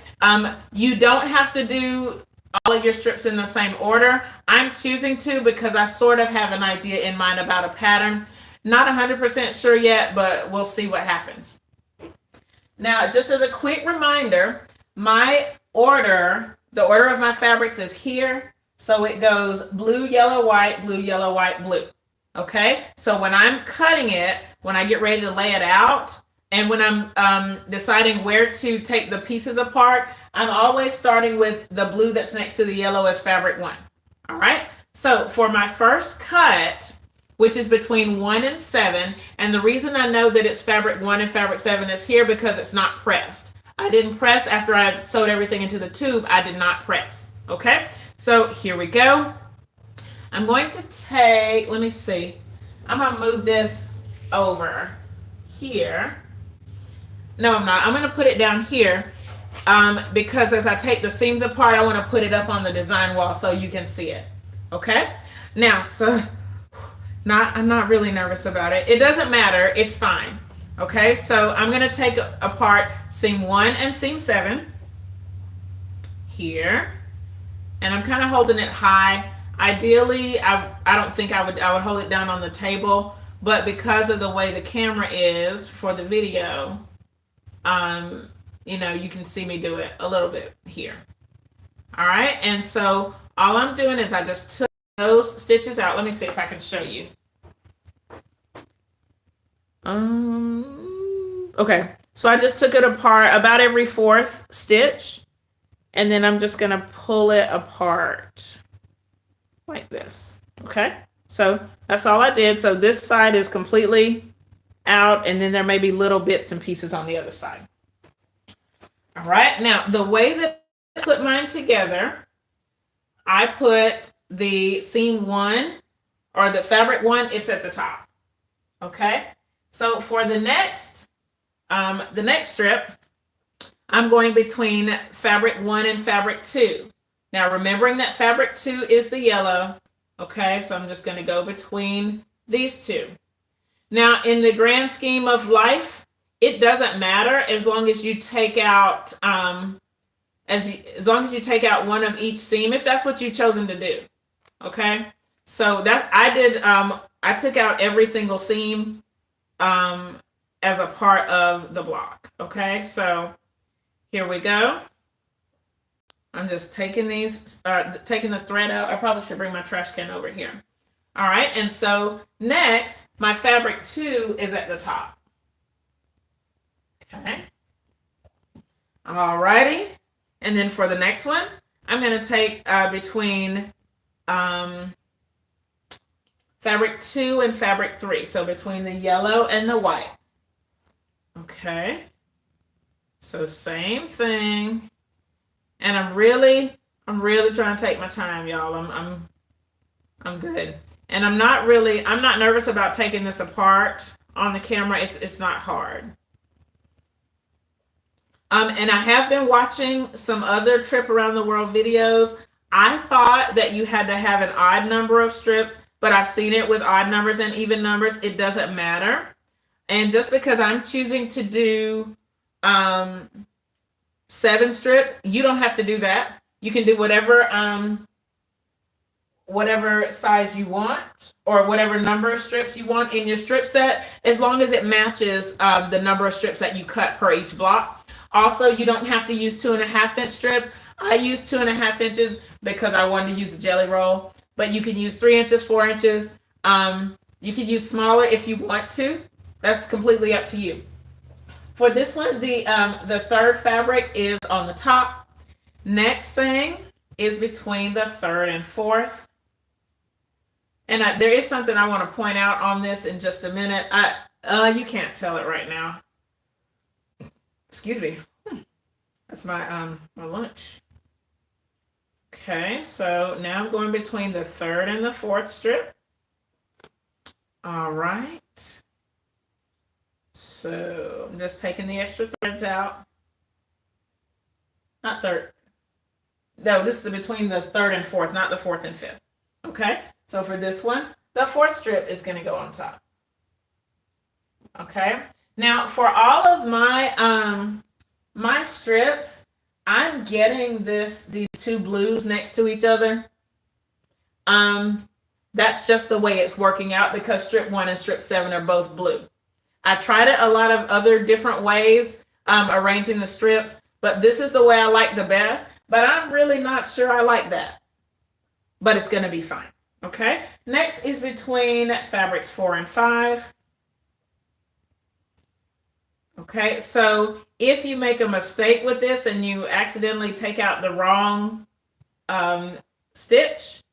You don't have to do all of your strips in the same order. I'm choosing to because I sort of have an idea in mind about a pattern. Not 100% sure yet, but we'll see what happens. Now, just as a quick reminder, my order, the order of my fabrics is here. So it goes blue, yellow, white, blue, yellow, white, blue. Okay? So when I'm cutting it, when I get ready to lay it out, and when I'm deciding where to take the pieces apart, I'm always starting with the blue that's next to the yellow as fabric 1. All right? So for my first cut, which is between 1 and 7, and the reason I know that it's fabric 1 and fabric 7 is here because it's not pressed. I didn't press after I sewed everything into the tube. I did not press. Okay? So here we go. I'm going to take, let me see. I'm going to move this over here. No, I'm not. I'm going to put it down here because as I take the seams apart, I want to put it up on the design wall so you can see it. Okay? Now, so I'm not really nervous about it. It doesn't matter. It's fine. Okay? So I'm going to take apart seam 1 and seam 7 here. And I'm kind of holding it high. Ideally, I don't think I would hold it down on the table, but because of the way the camera is for the video, you know, you can see me do it a little bit here. All right, and so all I'm doing is I just took those stitches out. Let me see if I can show you. Okay, so I just took it apart about every 4th stitch, and then I'm just gonna pull it apart like this. Okay, so that's all I did. So this side is completely out, and then there may be little bits and pieces on the other side. All right, now the way that I put mine together, I put the seam 1 or the fabric 1, it's at the top. Okay, so for the next strip, I'm going between fabric 1 and fabric 2. Now, remembering that fabric 2 is the yellow, okay, so I'm just going to go between these two. Now, in the grand scheme of life, it doesn't matter as long as you take out as long as you take out one of each seam, if that's what you've chosen to do. Okay, so that I did. I took out every single seam as a part of the block. Okay, so here we go. I'm just taking these, taking the thread out. I probably should bring my trash can over here. All right, and so next, my fabric 2 is at the top. Okay. All righty, and then for the next one, I'm going to take between fabric 2 and fabric 3, so between the yellow and the white. Okay, so same thing. And I'm really trying to take my time, y'all. I'm I'm good. And I'm not nervous about taking this apart on the camera. It's not hard. And I have been watching some other trip around the world videos. I thought that you had to have an odd number of strips, but I've seen it with odd numbers and even numbers. It doesn't matter. And just because I'm choosing to do 7 strips, you don't have to do that. You can do whatever size you want or whatever number of strips you want in your strip set, as long as it matches the number of strips that you cut per each block. Also, you don't have to use 2.5-inch strips. I use 2.5 inches because I wanted to use a jelly roll, but you can use 3 inches, 4 inches. You can use smaller if you want to. That's completely up to you. For this one, the third fabric is on the top. Next thing is between the third and fourth. And there is something I want to point out on this in just a minute. You can't tell it right now. Excuse me. That's my lunch. Okay, so now I'm going between the third and the fourth strip. All right. So I'm just taking the extra threads out. Not third. No, this is between the third and fourth, not the fourth and fifth. Okay, so for this one, the fourth strip is going to go on top. Okay. Now, for all of my my strips, I'm getting these 2 blues next to each other. That's just the way it's working out because strip 1 and strip 7 are both blue. I tried it a lot of other different ways, arranging the strips, but this is the way I like the best. But I'm really not sure I like that. But it's going to be fine. Okay. Next is between fabrics 4 and 5. Okay, so if you make a mistake with this and you accidentally take out the wrong stitch,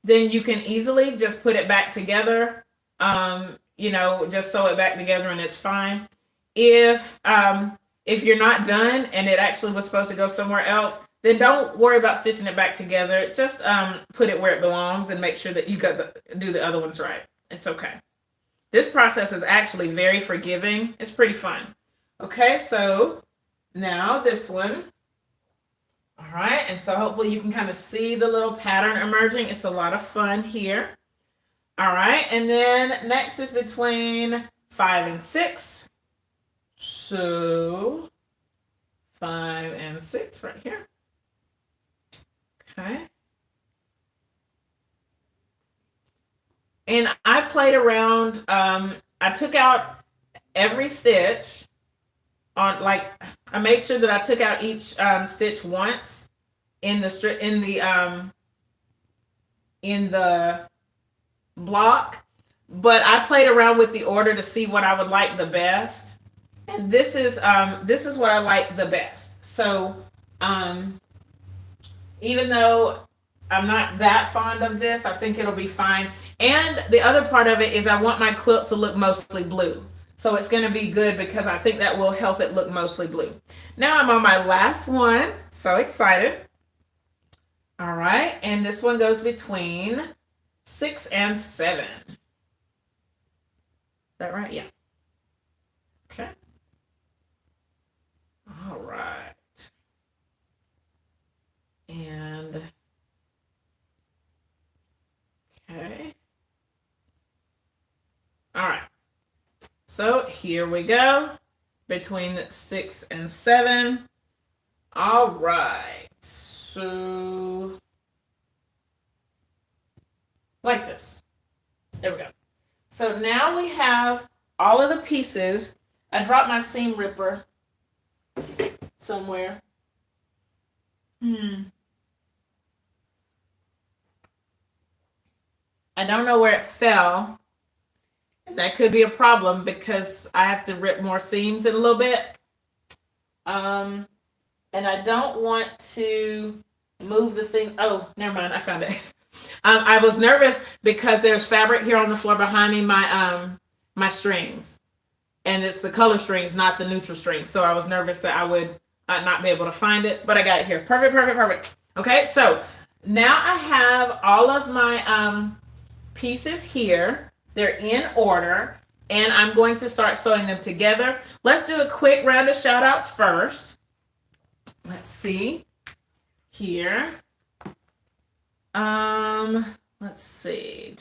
then you can easily just put it back together, just sew it back together and it's fine. If you're not done and it actually was supposed to go somewhere else, then don't worry about stitching it back together. Just put it where it belongs and make sure that you do the other ones right. It's okay. This process is actually very forgiving. It's pretty fun. Okay, so now this one. All right, and so hopefully you can kind of see the little pattern emerging. It's a lot of fun here. All right, and then next is between 5 and 6. So 5 and 6 right here. Okay. And I played around. I took out every stitch. I made sure that I took out each stitch once in the block, but I played around with the order to see what I would like the best, and this is what I like the best. So even though I'm not that fond of this, I think it'll be fine. And the other part of it is I want my quilt to look mostly blue. So it's going to be good because I think that will help it look mostly blue. Now I'm on my last one. So excited. All right. And this one goes between 6 and 7. Is that right? Yeah. Okay. All right. And okay. All right. So here we go, between 6 and 7. All right, so like this. There we go. So now we have all of the pieces. I dropped my seam ripper somewhere. I don't know where it fell. That could be a problem because I have to rip more seams in a little bit. And I don't want to move the thing. Oh, never mind. I found it. I was nervous because there's fabric here on the floor behind me, my strings. And it's the color strings, not the neutral strings. So I was nervous that I would not be able to find it, but I got it here. Perfect, perfect, perfect. Okay, so now I have all of my pieces here. They're in order, and I'm going to start sewing them together. Let's do a quick round of shout outs first. Let's see here. Let's see.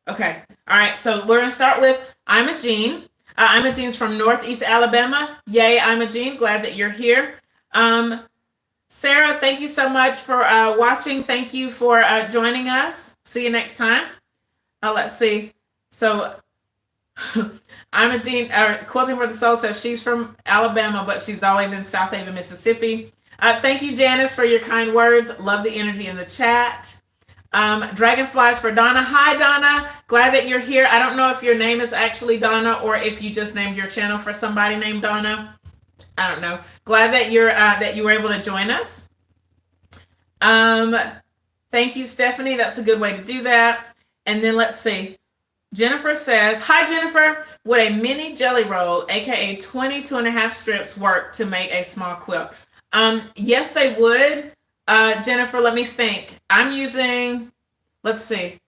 Okay. All right. So we're gonna start with I'm a Jean. I'm a Jean's from Northeast Alabama. Yay, I'm a Jean. Glad that you're here. Sarah, thank you so much for watching. Thank you for joining us. See you next time. Let's see. So I'm a Jean. Quilting for the Soul says she's from Alabama, but she's always in South Haven, Mississippi. Thank you, Janice, for your kind words. Love the energy in the chat. Dragonflies for Donna. Hi, Donna. Glad that you're here. I don't know if your name is actually Donna or if you just named your channel for somebody named Donna. I don't know. Glad that you were able to join us. Thank you, Stephanie. That's a good way to do that. And then let's see. Jennifer says, hi, Jennifer. Would a mini jelly roll, aka 22.5 strips, work to make a small quilt? Yes, they would. Jennifer, let me think. I'm using, let's see,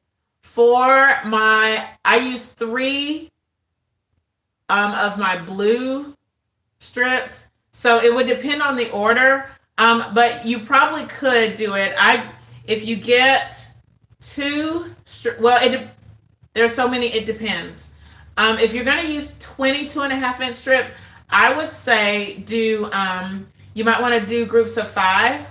I use 3 of my blue strips. So it would depend on the order. But you probably could do it. If you get 2 strips, well, there's so many, it depends. If you're going to use 22.5-inch strips, I would say you might want to do groups of 5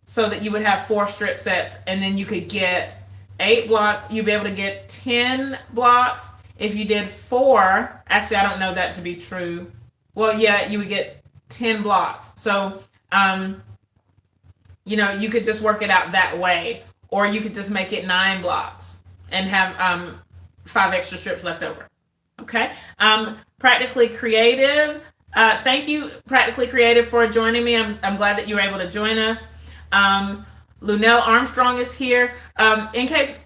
so that you would have 4 strip sets, and then you could get 8 blocks. You'd be able to get 10 blocks. If you did 4, actually, I don't know that to be true. Well, yeah, you would get 10 blocks. So, you could just work it out that way, or you could just make it 9 blocks and have 5 extra strips left over. Okay. Practically Creative. Thank you, Practically Creative, for joining me. I'm glad that you were able to join us. Lunell Armstrong is here. In case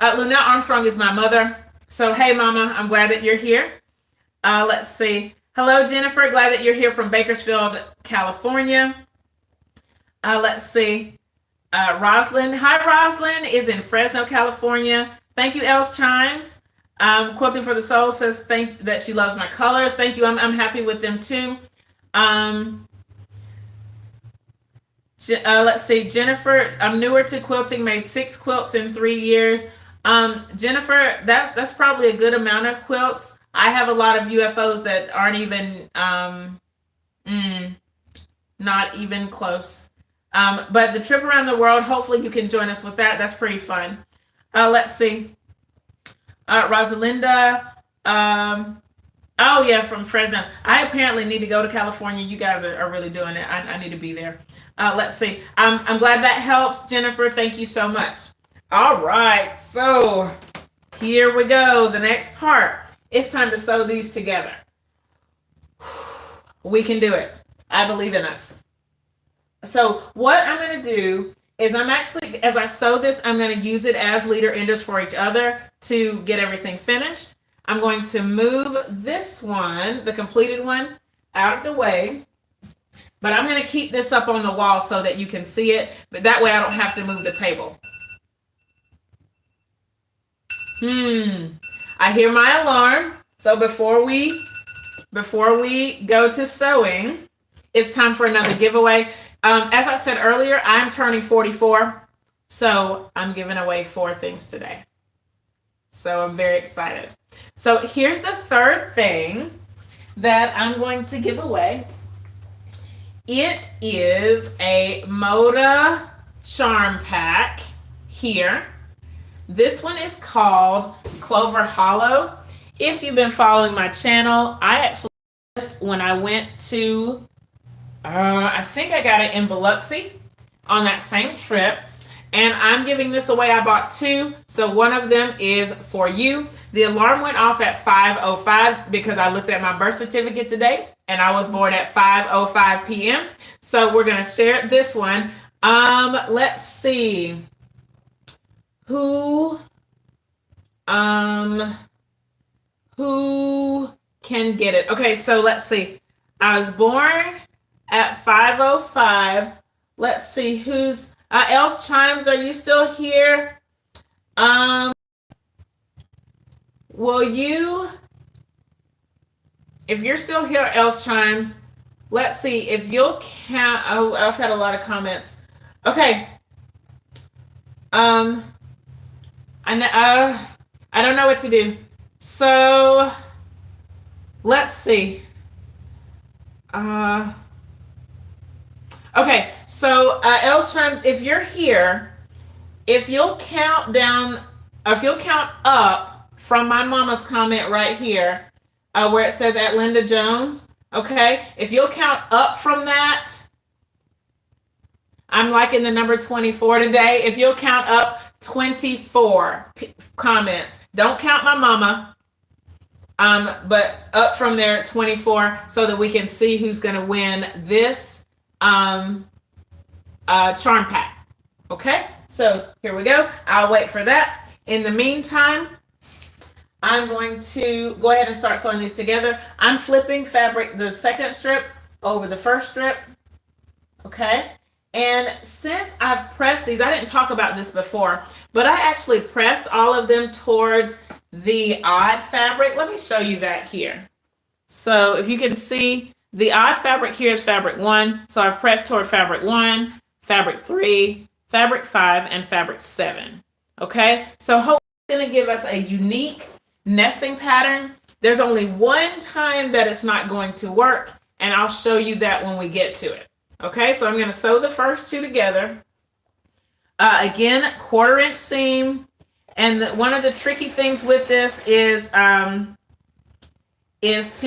Lunell Armstrong is my mother. So, hey, Mama, I'm glad that you're here. Let's see. Hello, Jennifer. Glad that you're here from Bakersfield, California. Let's see. Roslyn. Hi, Roslyn is in Fresno, California. Thank you, Els Chimes. Quilting for the Soul says that she loves my colors. Thank you. I'm happy with them too. Let's see. Jennifer, I'm newer to quilting, made 6 quilts in 3 years. Jennifer, that's probably a good amount of quilts. I have a lot of UFOs that aren't even not even close. But the trip around the world, hopefully you can join us with that. That's pretty fun. Let's see. Rosalinda. Oh, yeah, from Fresno. I apparently need to go to California. You guys are really doing it. I need to be there. Let's see. I'm glad that helps, Jennifer. Thank you so much. All right. So here we go. The next part. It's time to sew these together. We can do it. I believe in us. So what I'm going to do is as I sew this, I'm going to use it as leader enders for each other to get everything finished. I'm going to move this one, the completed one, out of the way. But I'm going to keep this up on the wall so that you can see it. But that way I don't have to move the table. I hear my alarm. So before we go to sewing, it's time for another giveaway. As I said earlier, I'm turning 44. So I'm giving away 4 things today. So I'm very excited. So here's the third thing that I'm going to give away. It is a Moda Charm Pack here. This one is called Clover Hollow. If you've been following my channel, I actually did this when I went to, I think I got it in Biloxi on that same trip. And I'm giving this away. I bought 2. So one of them is for you. The alarm went off at 5:05 because I looked at my birth certificate today and I was born at 5:05 p.m. So we're going to share this one. Let's see. Who can get it? Okay, so let's see. I was born at 5:05. Let's see who's Else Chimes, are you still here? Will you, if you're still here, Else Chimes, let's see if you'll count. Oh, I've had a lot of comments. Okay. Um, I don't know what to do. So let's see. Okay. So Else Chimes, if you're here, if you'll count down, if you'll count up from my mama's comment right here, where it says at Linda Jones. Okay, if you'll count up from that, I'm liking the number 24 today. If you'll count up 24 comments, don't count my mama, but up from there 24, so that we can see who's going to win this charm pack. Okay, so here we go. I'll wait for that. In the meantime, I'm going to go ahead and start sewing these together. I'm flipping fabric, the second strip over the first strip. Okay. And since I've pressed these, I didn't talk about this before, but I actually pressed all of them towards the odd fabric. Let me show you that here. So if you can see, the odd fabric here is fabric 1. So I've pressed toward fabric 1, fabric 3, fabric 5, and fabric 7. Okay. So hopefully it's going to give us a unique nesting pattern. There's only one time that it's not going to work, and I'll show you that when we get to it. Okay, so I'm going to sew the first two together. Again, 1/4 inch seam, and one of the tricky things with this is to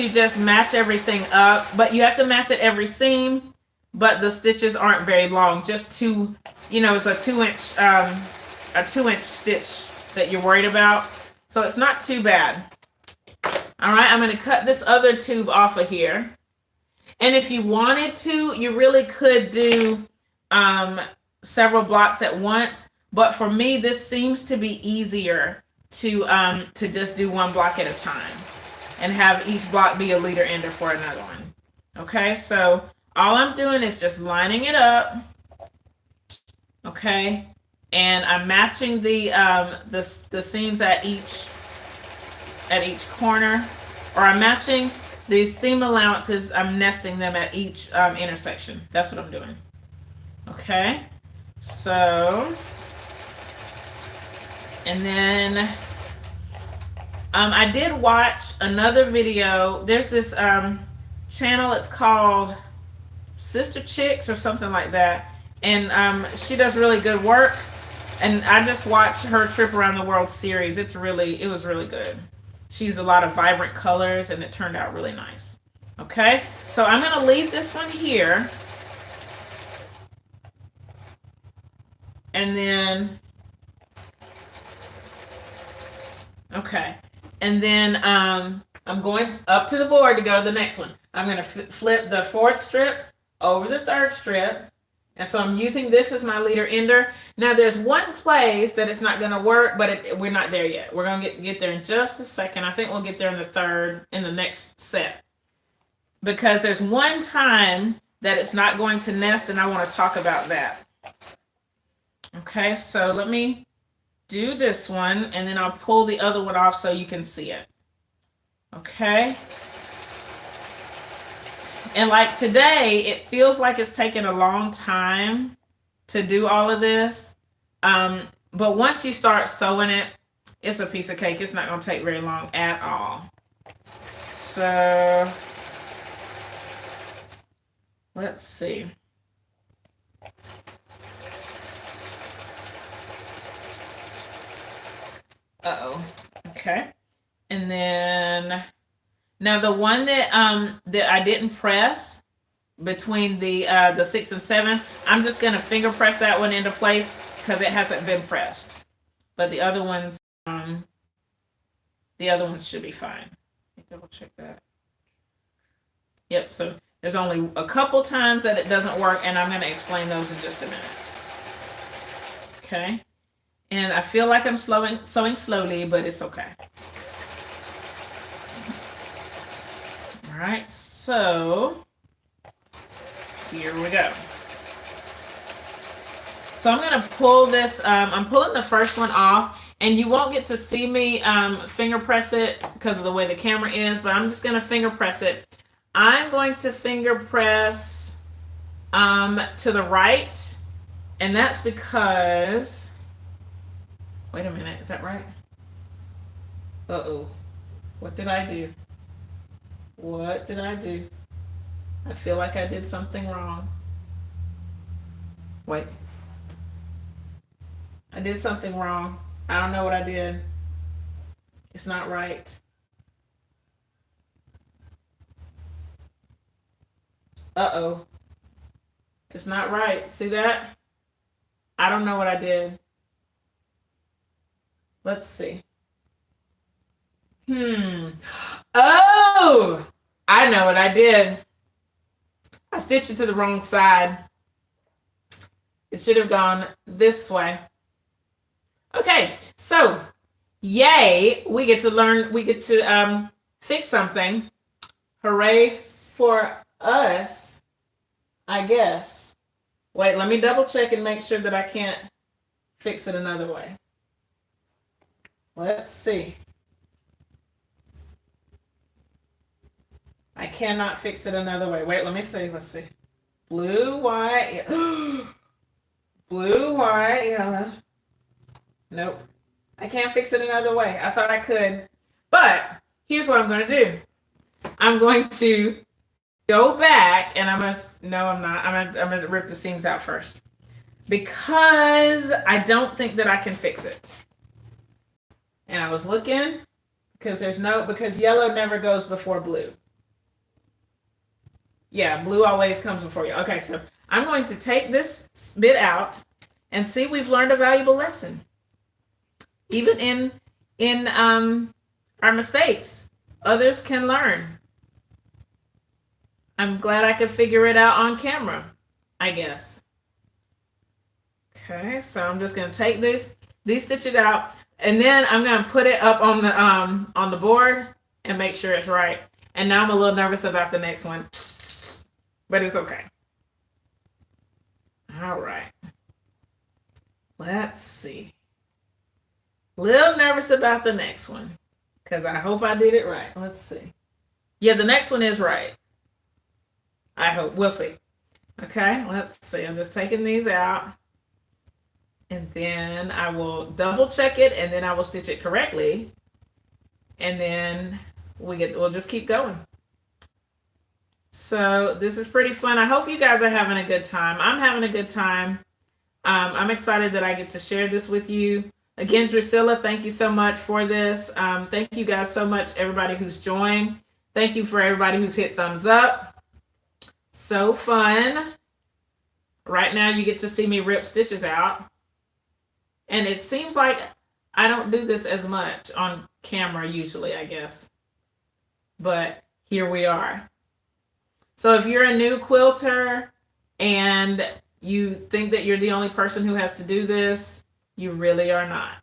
just match everything up, but you have to match at every seam, but the stitches aren't very long, just two, it's a 2-inch stitch that you're worried about. So it's not too bad. All right, I'm going to cut this other tube off of here. And if you wanted to, you really could do several blocks at once. But for me, this seems to be easier to just do one block at a time and have each block be a leader ender for another one. Okay, so all I'm doing is just lining it up. Okay. And I'm matching the seams at each corner, or I'm matching the seam allowances. I'm nesting them at each intersection. That's what I'm doing. Okay, so, and then I did watch another video. There's this channel. It's called Sister Chicks or something like that, and she does really good work. And I just watched her Trip Around the World series. It was really good. She used a lot of vibrant colors, and it turned out really nice. Okay, so I'm going to leave this one here. And then, okay. And then I'm going up to the board to go to the next one. I'm going to flip the 4th strip over the 3rd strip. And so I'm using this as my leader ender. Now there's one place that it's not going to work, but we're not there yet. We're going to get there in just a second. I think we'll get there in the next set. Because there's one time that it's not going to nest, and I want to talk about that. Okay, so let me do this one, and then I'll pull the other one off so you can see it. Okay. And like today, it feels like it's taken a long time to do all of this. But once you start sewing it, it's a piece of cake. It's not going to take very long at all. So let's see. Uh-oh. Okay. And then now the one that I didn't press between the 6 and 7, I'm just gonna finger press that one into place because it hasn't been pressed. But the other ones should be fine. Double check that. Yep. So there's only a couple times that it doesn't work, and I'm gonna explain those in just a minute. Okay. And I feel like I'm sewing slowly, but it's okay. All right, so here we go. So I'm going to pull this, I'm pulling the first one off, and you won't get to see me finger press it because of the way the camera is, but I'm just going to finger press it. I'm going to finger press to the right, and that's because, wait a minute, is that right? Uh-oh. What did I do? What did I do? I feel like I did something wrong. Wait. I did something wrong. I don't know what I did. It's not right. Uh-oh. It's not right. See that? I don't know what I did. Let's see. Oh! I know what I did. I stitched it to the wrong side. It should have gone this way. Okay, so yay, we get to learn, we get to fix something. Hooray for us, I guess. Wait, let me double check and make sure that I can't fix it another way. Let's see. I cannot fix it another way. Wait, let me see. Let's see. Blue, white, blue, white, yellow. Nope. I can't fix it another way. I thought I could. But here's what I'm going to do. I'm going to go back and I'm going to, no, I'm not. I'm going to rip the seams out first because I don't think that I can fix it. And I was looking because because yellow never goes before blue. Yeah, blue always comes before you. Okay, so I'm going to take this bit out and see we've learned a valuable lesson. Even in our mistakes, others can learn. I'm glad I could figure it out on camera, I guess. Okay, so I'm just gonna take these stitches out, and then I'm gonna put it up on the board and make sure it's right. And now I'm a little nervous about the next one, but it's okay. All right. Let's see. Little nervous about the next one because I hope I did it right. Let's see. Yeah, the next one is right. I hope. We'll see. Okay, let's see. I'm just taking these out. And then I will double check it and then I will stitch it correctly. And then we'll just keep going. So this is pretty fun. I hope you guys are having a good time. I'm having a good time. I'm excited that I get to share this with you. Again, Drusilla, thank you so much for this. Thank you guys so much, everybody who's joined. Thank you for everybody who's hit thumbs up. So fun. Right now you get to see me rip stitches out. And it seems like I don't do this as much on camera usually, I guess. But here we are. So if you're a new quilter and you think that you're the only person who has to do this, you really are not.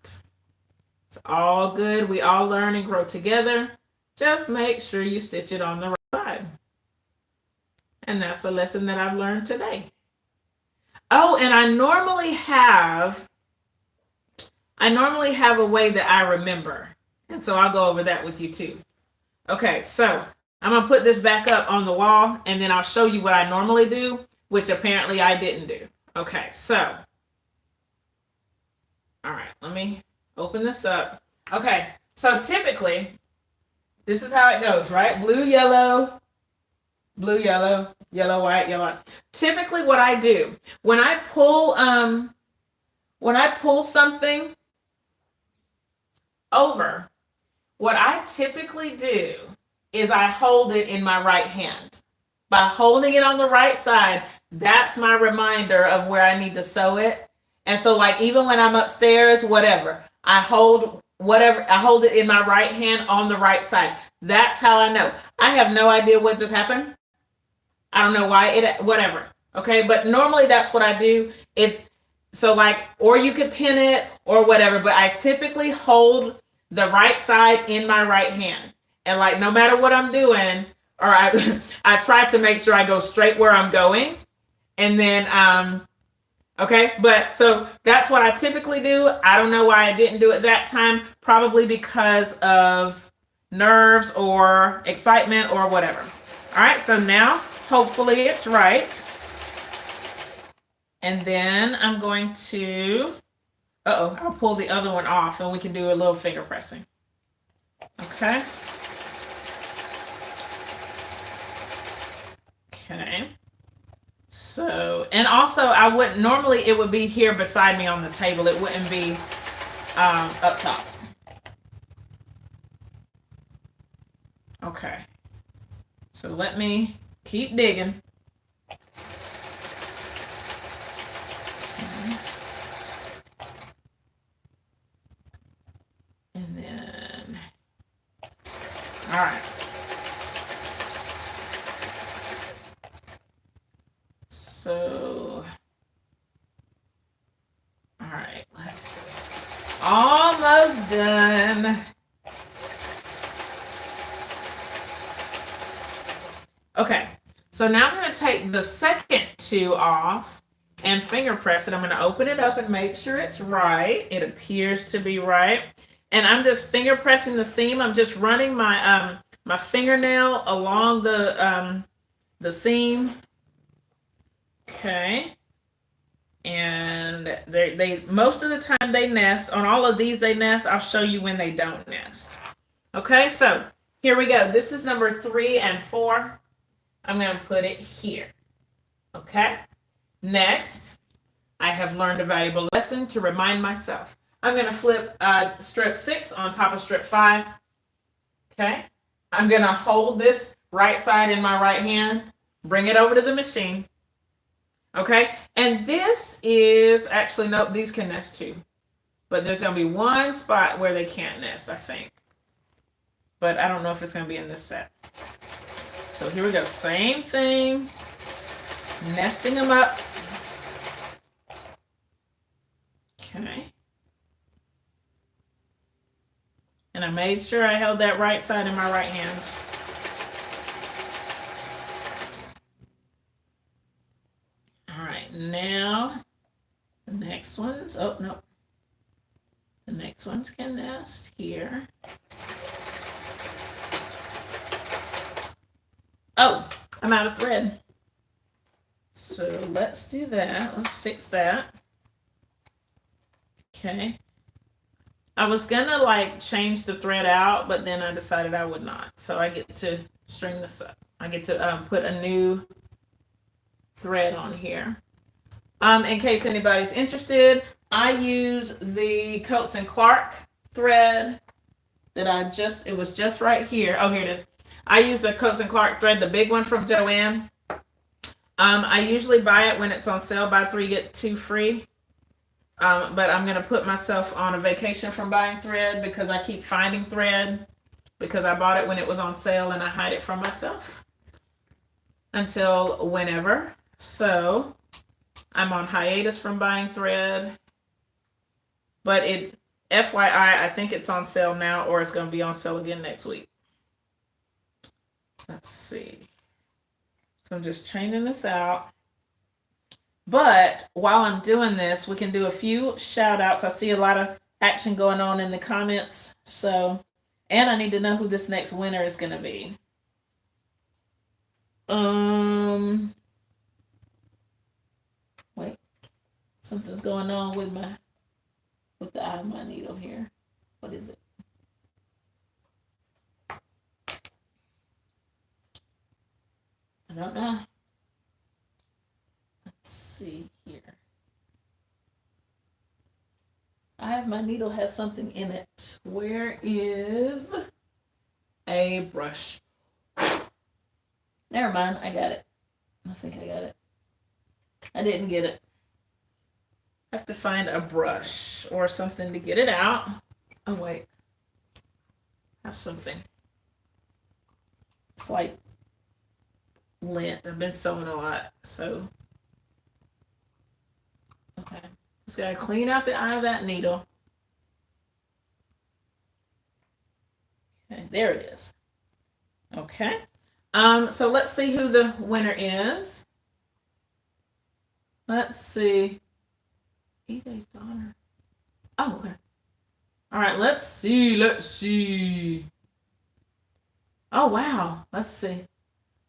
It's all good. We all learn and grow together. Just make sure you stitch it on the right side. And that's a lesson that I've learned today. Oh, and I normally have a way that I remember. And so I'll go over that with you too. Okay, so I'm going to put this back up on the wall and then I'll show you what I normally do, which apparently I didn't do. Okay, so. All right, let me open this up. Okay, so typically, this is how it goes, right? Blue, yellow, yellow, white, yellow, white. Typically what I do, when I pull something over, what I typically do is I hold it in my right hand. By holding it on the right side, that's my reminder of where I need to sew it. And so like even when I'm upstairs, whatever, I hold it in my right hand on the right side. That's how I know. I have no idea what just happened. I don't know why whatever. Okay. But normally that's what I do. It's so like, or you could pin it or whatever, but I typically hold the right side in my right hand. And like, no matter what I'm doing, or I try to make sure I go straight where I'm going. And then, Okay, but so that's what I typically do. I don't know why I didn't do it that time. Probably because of nerves or excitement or whatever. All right, so now hopefully it's right. And then I'm going to, I'll pull the other one off and we can do a little finger pressing. Okay. Okay. So, and also I wouldn't, normally it would be here beside me on the table. It wouldn't be up top. Okay. So let me keep digging. And then, all right. So, all right, let's see. Almost done. Okay, so now I'm going to take the second two off and finger press it. I'm going to open it up and make sure it's right. It appears to be right. And I'm just finger pressing the seam. I'm just running my my fingernail along the seam. Okay. And they most of the time they nest. On all of these they nest. I'll show you when they don't nest. Okay, so here we go. This is number 3 and 4. I'm going to put it here. Okay. Next, I have learned a valuable lesson to remind myself. I'm going to flip strip 6 on top of strip 5. Okay. I'm going to hold this right side in my right hand, bring it over to the machine. Okay. And this is actually, nope, these can nest too. But there's going to be one spot where they can't nest, I think. But I don't know if it's going to be in this set. So here we go. Same thing. Nesting them up. Okay. And I made sure I held that right side in my right hand. All right. Now, the next ones. Oh, no. The next ones can nest here. Oh, I'm out of thread. So let's do that. Let's fix that. Okay. I was gonna like change the thread out, but then I decided I would not. So I get to string this up. I get to put a new thread on here. In case anybody's interested, I use the Coates and Clark thread that it was just right here. Oh, here it is. I use the Coates and Clark thread, the big one from Joann. I usually buy it when it's on sale, buy 3, get 2 free. But I'm going to put myself on a vacation from buying thread because I keep finding thread because I bought it when it was on sale and I hide it from myself until whenever. So I'm on hiatus from buying thread. But FYI, I think it's on sale now or it's going to be on sale again next week. Let's see. So I'm just chaining this out. But while I'm doing this, we can do a few shout outs. I see a lot of action going on in the comments. So, and I need to know who this next winner is going to be. Wait, something's going on with the eye of my needle here. What is it? I don't know. Let's see here. I have my needle has something in it. Where is a brush? Never mind, I got it. I think I got it. I didn't get it. I have to find a brush or something to get it out. Oh wait. I have something. It's like lint. I've been sewing a lot, so okay. Just gotta clean out the eye of that needle. Okay, there it is. Okay. So let's see who the winner is. Let's see. EJ's daughter. Oh, okay. All right, let's see. Let's see. Oh, wow. Let's see.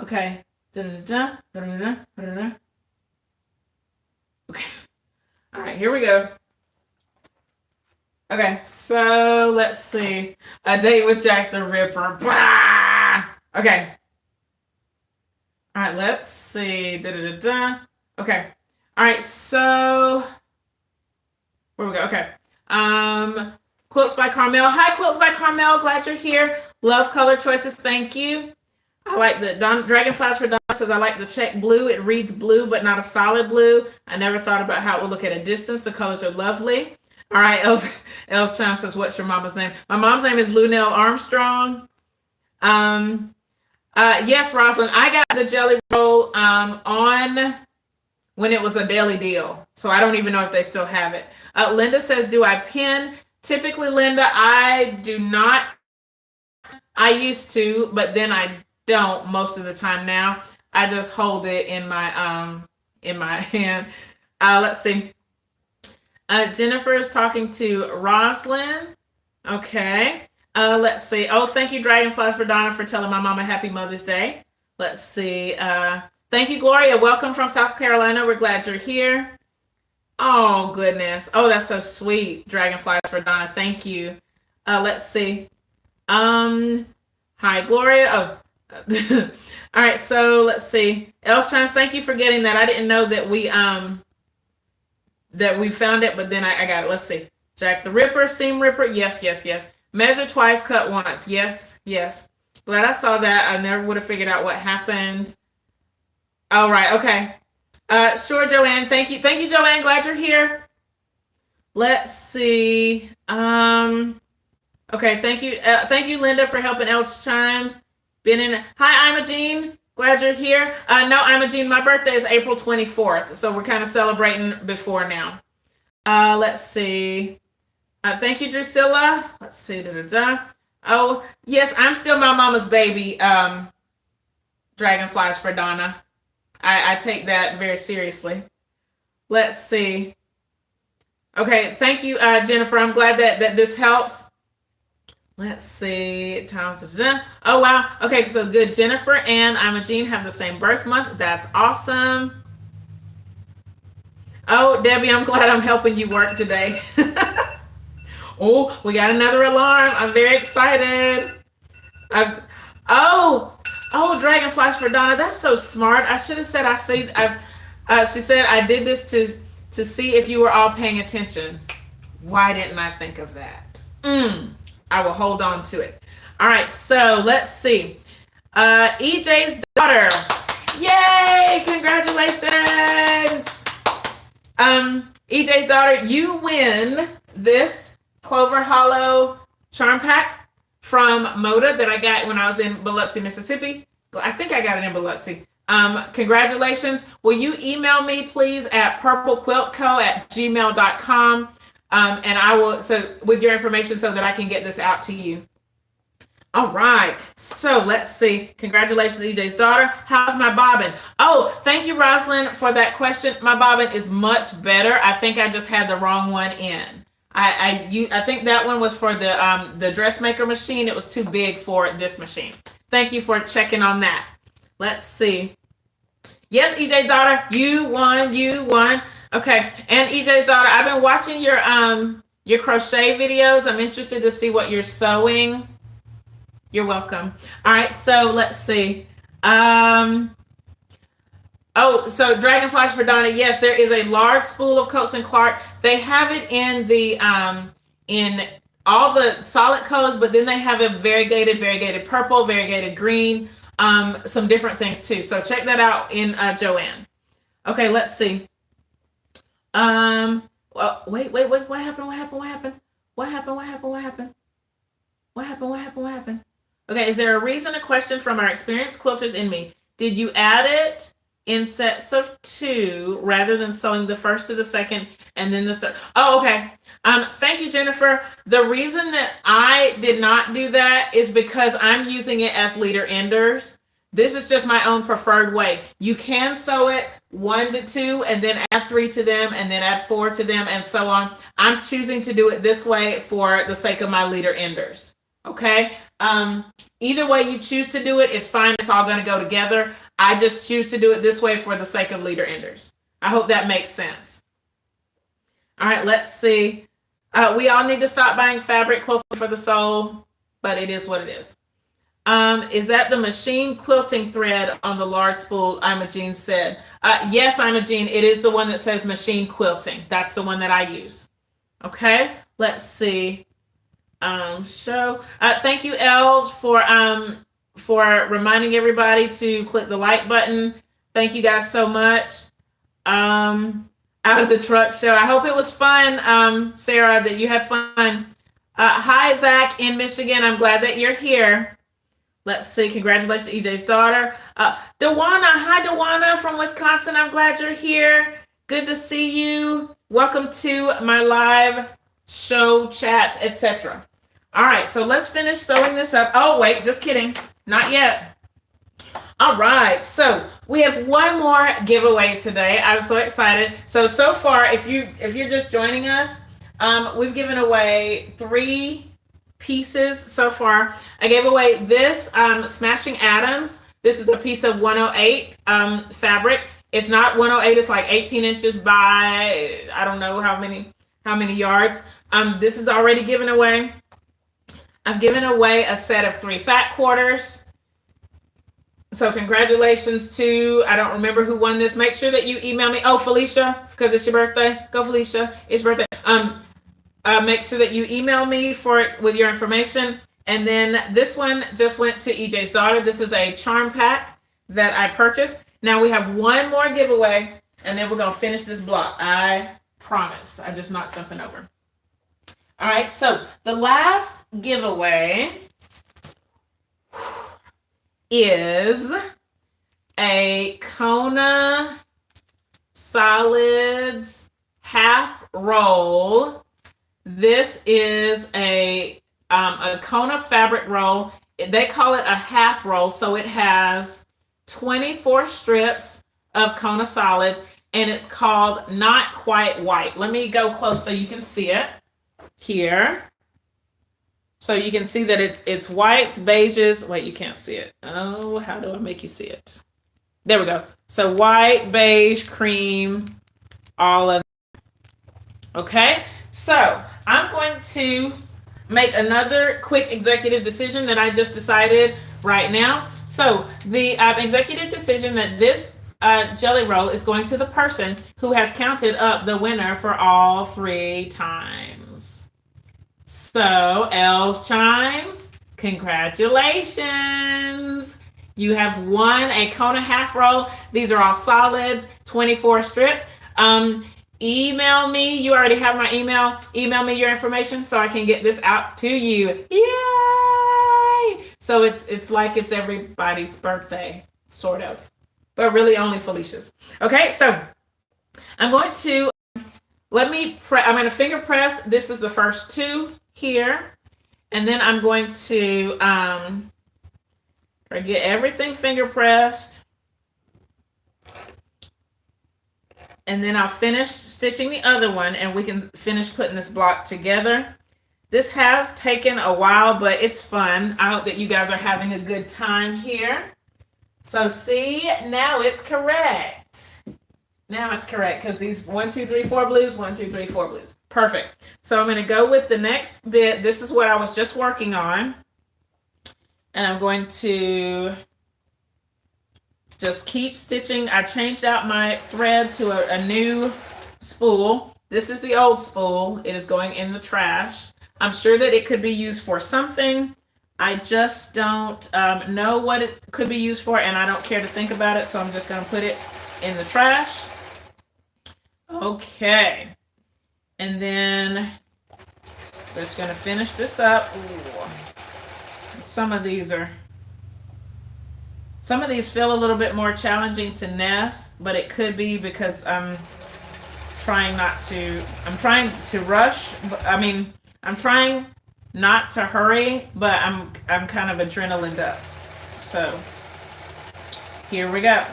Okay. Da-da-da-da, da-da-da-da, da-da-da. Okay. All right, here we go. Okay, so let's see. A date with Jack the Ripper. Bah! Okay. All right, let's see. Da-da-da-da. Okay. All right, so where we go? Okay. Quilts by Carmel. Hi, Quilts by Carmel. Glad you're here. Love color choices. Thank you. I like the Dragonflies for Donna says I like the check blue. It reads blue, but not a solid blue. I never thought about how it would look at a distance. The colors are lovely. All right, Els Chime says, what's your mama's name? My mom's name is Lunell Armstrong. Yes, Rosalind, I got the jelly roll on when it was a daily deal. So I don't even know if they still have it. Linda says, do I pin? Typically, Linda, I do not. I used to, but then I don't most of the time now. I just hold it in my hand. Let's see. Jennifer is talking to Roslyn. Okay. Let's see. Oh, thank you, Dragonflies for Donna, for telling my mama Happy Mother's Day. Let's see. Thank you, Gloria. Welcome from South Carolina. We're glad you're here. Oh, goodness. Oh, that's so sweet. Dragonflies for Donna. Thank you. Let's see. Hi, Gloria. Oh. All right, so let's see. Els Chimes, thank you for getting that. I didn't know that we found it, but then I got it. Let's see. Jack the Ripper, Seam Ripper. Yes, yes, yes. Measure twice, cut once. Yes, yes. Glad I saw that. I never would have figured out what happened. All right, okay. Sure, Joanne. Thank you. Thank you, Joanne. Glad you're here. Let's see. Okay, thank you. Thank you, Linda, for helping Els Chimes. Been in. Hi, Imogene. Glad you're here. No, Imogene, my birthday is April 24th, so we're kind of celebrating before now. Let's see. Thank you, Drusilla. Let's see. Da-da-da. Oh, yes, I'm still my mama's baby. Dragonflies for Donna. I take that very seriously. Let's see. Okay, thank you, Jennifer. I'm glad that this helps. Let's see. Oh, wow. Okay, so good. Jennifer and Imogene have the same birth month. That's awesome. Oh, Debbie, I'm glad I'm helping you work today. Oh, we got another alarm. I'm very excited. Dragonflies for Donna. That's so smart. I should have said she said I did this to see if you were all paying attention. Why didn't I think of that? I will hold on to it. All right, so let's see. EJ's daughter. Yay! Congratulations. EJ's daughter, you win this Clover Hollow charm pack from Moda that I got when I was in Biloxi, Mississippi. I think I got it in Biloxi. Congratulations. Will you email me, please, at purplequiltco@gmail.com. And I will, so with your information so that I can get this out to you. All right. So let's see. Congratulations, EJ's daughter. How's my bobbin? Oh, thank you, Rosalind, for that question. My bobbin is much better. I think I just had the wrong one in. I think that one was for the dressmaker machine. It was too big for this machine. Thank you for checking on that. Let's see. Yes, EJ's daughter, you won. Okay, and EJ's daughter, I've been watching your crochet videos. I'm interested to see what you're sewing. You're welcome. All right, so let's see. So Dragonflies for Donna, yes, there is a large spool of Coats and Clark. They have it in the in all the solid colors, but then they have a variegated purple, variegated green, some different things too. So check that out in Joanne. Okay, let's see. Well, wait. What happened? Okay, is there a reason, a question from our experienced quilters in me? Did you add it in sets of 2 rather than sewing the first to the second and then the third? Oh, okay. Thank you, Jennifer. The reason that I did not do that is because I'm using it as leader enders. This is just my own preferred way. You can sew it 1 to 2 and then add 3 to them and then add 4 to them and so on. I'm choosing to do it this way for the sake of my leader enders. Okay? Either way you choose to do it, it's fine. It's all going to go together. I just choose to do it this way for the sake of leader enders. I hope that makes sense. All right, let's see. We all need to stop buying fabric quilting for the soul, but it is what it is. Is that the machine quilting thread on the large spool? Imogene said. Yes, Imogene, it is the one that says machine quilting. That's the one that I use. Okay, let's see. Thank you, Elle, for reminding everybody to click the like button. Thank you guys so much. Out of the truck show. I hope it was fun, Sarah, that you had fun. Hi, Zach in Michigan. I'm glad that you're here. Let's see. Congratulations to EJ's daughter. Dewana. Hi, Dewana from Wisconsin. I'm glad you're here. Good to see you. Welcome to my live show, chat, etc. All right, so let's finish sewing this up. Oh, wait, just kidding. Not yet. All right, so we have one more giveaway today. I'm so excited. So far, if you're just joining us, we've given away 3 pieces so far. I gave away this Smashing Atoms. This is a piece of 108 fabric. It's not 108, it's like 18 inches by I don't know how many yards. This is already given away. I've given away a set of 3 fat quarters. So congratulations to, I don't remember who won this. Make sure that you email me. Oh, Felicia, because it's your birthday. Go, Felicia. It's your birthday. Make sure that you email me with your information. And then this one just went to EJ's daughter. This is a charm pack that I purchased. Now we have one more giveaway, and then we're going to finish this block. I promise. I just knocked something over. All right, so the last giveaway is a Kona Solids half roll. This is a Kona fabric roll. They call it a half roll, so it has 24 strips of Kona Solids, and it's called Not Quite White. Let me go close so you can see it here. So you can see that it's whites, beiges. Wait, you can't see it. Oh, how do I make you see it? There we go. So white, beige, cream, all of it. Okay, so I'm going to make another quick executive decision that I just decided right now. So the executive decision that this jelly roll is going to the person who has counted up the winner for all 3 times. So Elle's Chimes, congratulations. You have won a Kona half roll. These are all solids, 24 strips. Email me. You already have my email. Email me your information so I can get this out to you. Yay! So it's like it's everybody's birthday, sort of, but really only Felicia's. Okay, so I'm going to I'm going to finger press. This is the first 2 here, and then I'm going to get everything finger pressed. And then I'll finish stitching the other one and we can finish putting this block together. This has taken a while, but it's fun. I hope that you guys are having a good time here. So see, now it's correct. Now it's correct because these 1, 2, 3, 4 blues, 1, 2, 3, 4 blues. Perfect. So I'm going to go with the next bit. This is what I was just working on. And I'm going to just keep stitching. I changed out my thread to a new spool. This is the old spool. It is going in the trash. I'm sure that it could be used for something. I just don't know what it could be used for, and I don't care to think about it, so I'm just going to put it in the trash. Okay. And then we're just going to finish this up. Ooh. Some of these feel a little bit more challenging to nest, but it could be because I'm trying to rush. I'm trying not to hurry, but I'm kind of adrenalined up. So Here we go.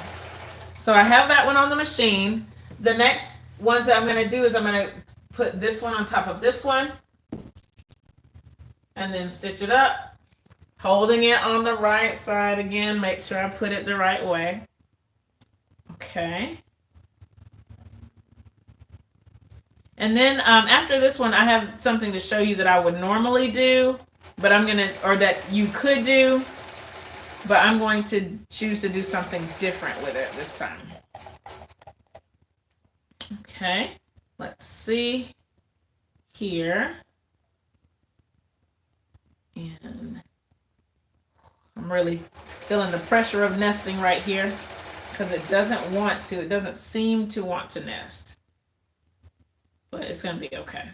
So I have that one on the machine. The next ones that I'm going to do is I'm going to put this one on top of this one and then stitch it up, holding it on the right side again. Make sure I put it the right way. Okay. And then after this one, I have something to show you that I would normally do, but I'm going to, or that you could do, but I'm going to choose to do something different with it this time. Okay, let's see here. And I'm really feeling the pressure of nesting right here because it doesn't seem to want to nest. But it's going to be okay.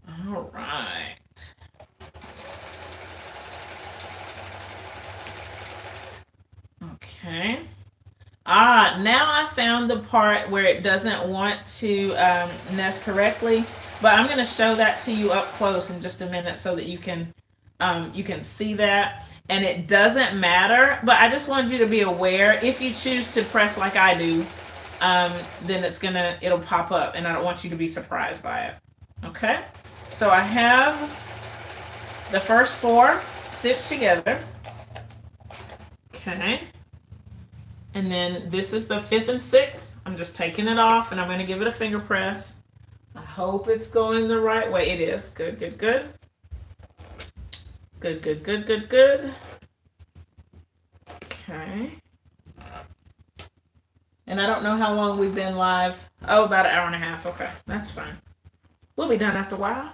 All right. Okay. Now I found the part where it doesn't want to nest correctly, but I'm going to show that to you up close in just a minute so that you can see that. And it doesn't matter, but I just wanted you to be aware. If you choose to press like I do, then it'll pop up, and I don't want you to be surprised by it. Okay, so I have the first 4 stitched together. Okay, and then this is the 5th and 6th. I'm just taking it off, and I'm going to give it a finger press. I hope it's going the right way. It is. Good, good, good. Good, good, good, good, good. Okay. And I don't know how long we've been live. Oh, about 1.5 hours. Okay, that's fine. We'll be done after a while.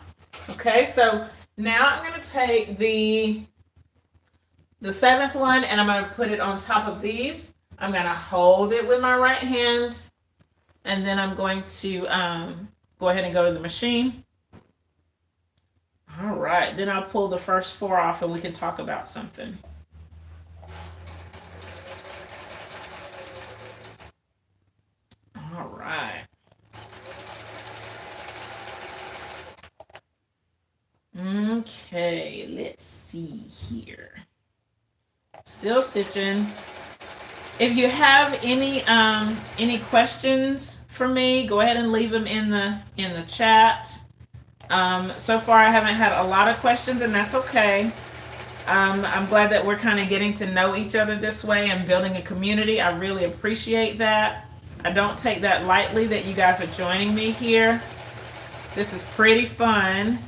Okay, so now I'm going to take the 7th one and I'm going to put it on top of these. I'm going to hold it with my right hand, and then I'm going to go ahead and go to the machine. All right, then I'll pull the first 4 off and we can talk about something. All right. Okay, let's see here. Still stitching. If you have any questions for me, go ahead and leave them in the chat. So far, I haven't had a lot of questions, and that's okay. I'm glad that we're kind of getting to know each other this way and building a community. I really appreciate that. I don't take that lightly that you guys are joining me here. This is pretty fun,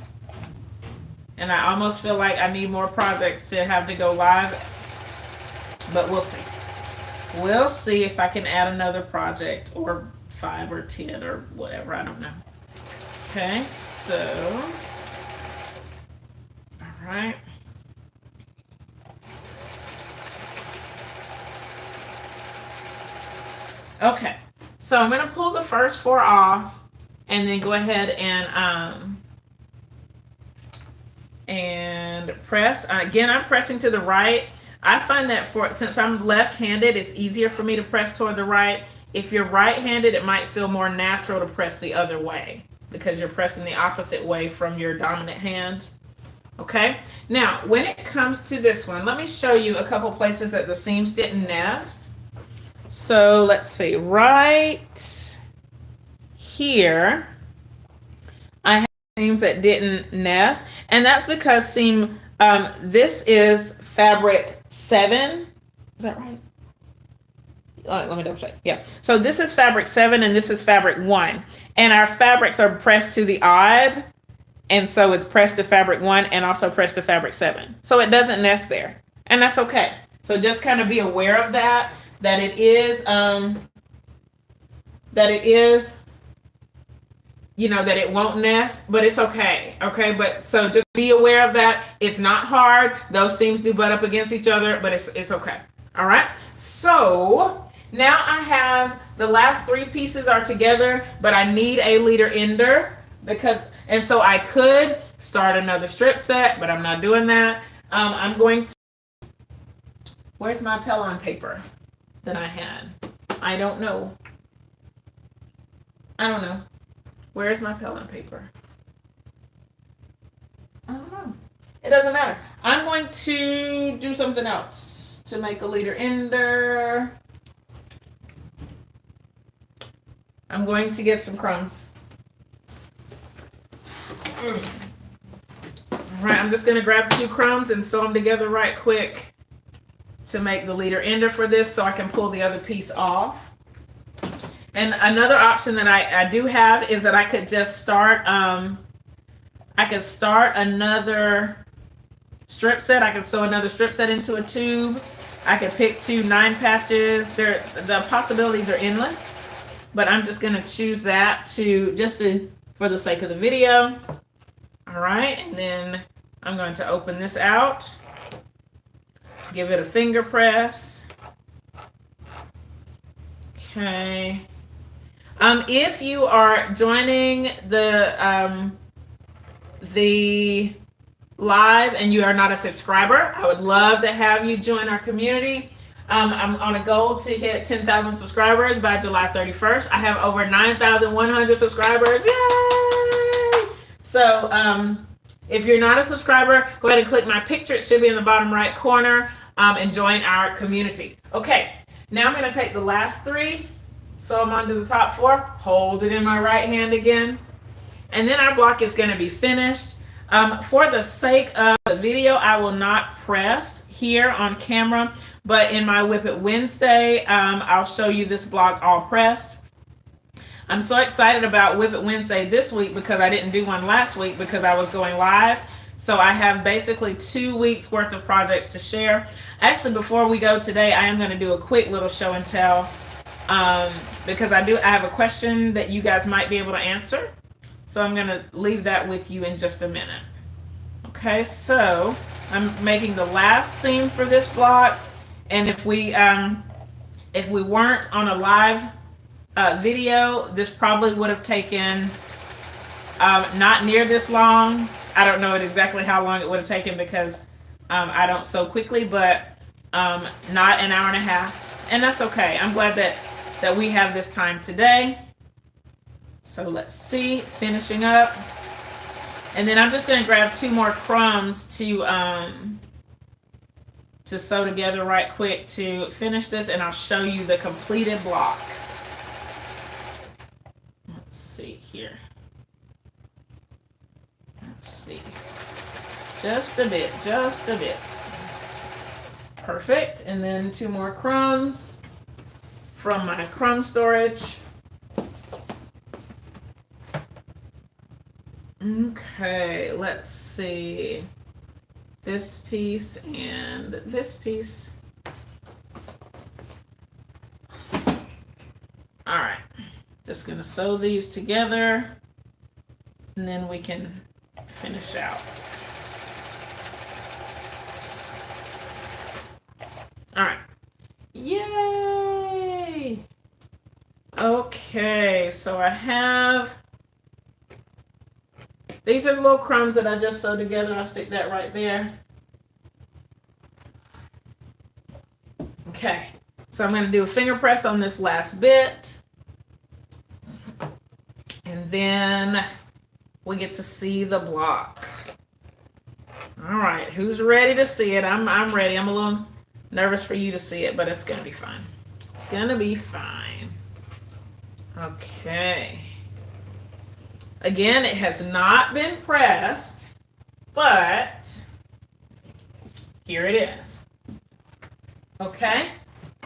and I almost feel like I need more projects to have to go live, but we'll see. We'll see if I can add another project, or 5 or 10 or whatever. I don't know. Okay, so, all right. Okay, so I'm going to pull the first 4 off and then go ahead and press. Again, I'm pressing to the right. I find that since I'm left-handed, it's easier for me to press toward the right. If you're right-handed, it might feel more natural to press the other way, because you're pressing the opposite way from your dominant hand. Okay, now when it comes to this one, let me show you a couple places that the seams didn't nest. So let's see, right here, I have seams that didn't nest, and that's because this is fabric 7. Is that right? Let me double check. Yeah. So this is fabric 7 and this is fabric 1. And our fabrics are pressed to the odd. And so it's pressed to fabric 1 and also pressed to fabric 7. So it doesn't nest there. And that's okay. So just kind of be aware of that it is, that it won't nest, but it's okay. Okay. But so just be aware of that. It's not hard. Those seams do butt up against each other, but it's okay. All right. So now I have the last 3 pieces are together, but I need a leader ender and so I could start another strip set, but I'm not doing that. I'm going to, where's my Pellon paper that I had? I don't know. Where's my Pellon paper? It doesn't matter. I'm going to do something else to make a leader ender. I'm going to get some crumbs. All right, I'm just going to grab 2 crumbs and sew them together right quick to make the leader ender for this so I can pull the other piece off. And another option that I do have is that I could just start, I could start another strip set. I could sew another strip set into a tube. I could pick 2 9 patches. The possibilities are endless, but I'm just going to choose that for the sake of the video. All right, and then I'm going to open this out, give it a finger press. Okay. If you are joining the live and you are not a subscriber, I would love to have you join our community. I'm on a goal to hit 10,000 subscribers by July 31st. I have over 9,100 subscribers. Yay! So if you're not a subscriber, go ahead and click my picture. It should be in the bottom right corner, and join our community. Okay, now I'm going to take the last 3. So I'm onto the top 4, hold it in my right hand again, and then our block is going to be finished. For the sake of the video, I will not press here on camera, but in my Whip It Wednesday, I'll show you this block all pressed. I'm so excited about Whip It Wednesday this week because I didn't do one last week because I was going live. So I have basically 2 weeks worth of projects to share. Actually, before we go today, I am going to do a quick little show and tell. Because I have a question that you guys might be able to answer. So I'm going to leave that with you in just a minute. Okay, so I'm making the last seam for this block. And if we weren't on a live video, this probably would have taken not near this long. I don't know exactly how long it would have taken because I don't sew quickly, but not an hour and a half. And that's okay. I'm glad that we have this time today. So let's see, finishing up. And then I'm just going to grab 2 more crumbs to sew together right quick to finish this, and I'll show you the completed block. Let's see here. Let's see. Just a bit. Perfect. And then 2 more crumbs from my crumb storage. Okay, let's see. This piece and this piece. All right, just gonna sew these together and then we can finish out. All right. Yay! Okay, so I have, these are the little crumbs that I just sewed together. I'll stick that right there. Okay, so I'm going to do a finger press on this last bit. And then we get to see the block. All right, who's ready to see it? I'm ready. I'm a little nervous for you to see it, but it's going to be fine. It's going to be fine. Okay. Again, it has not been pressed, but here it is. Okay.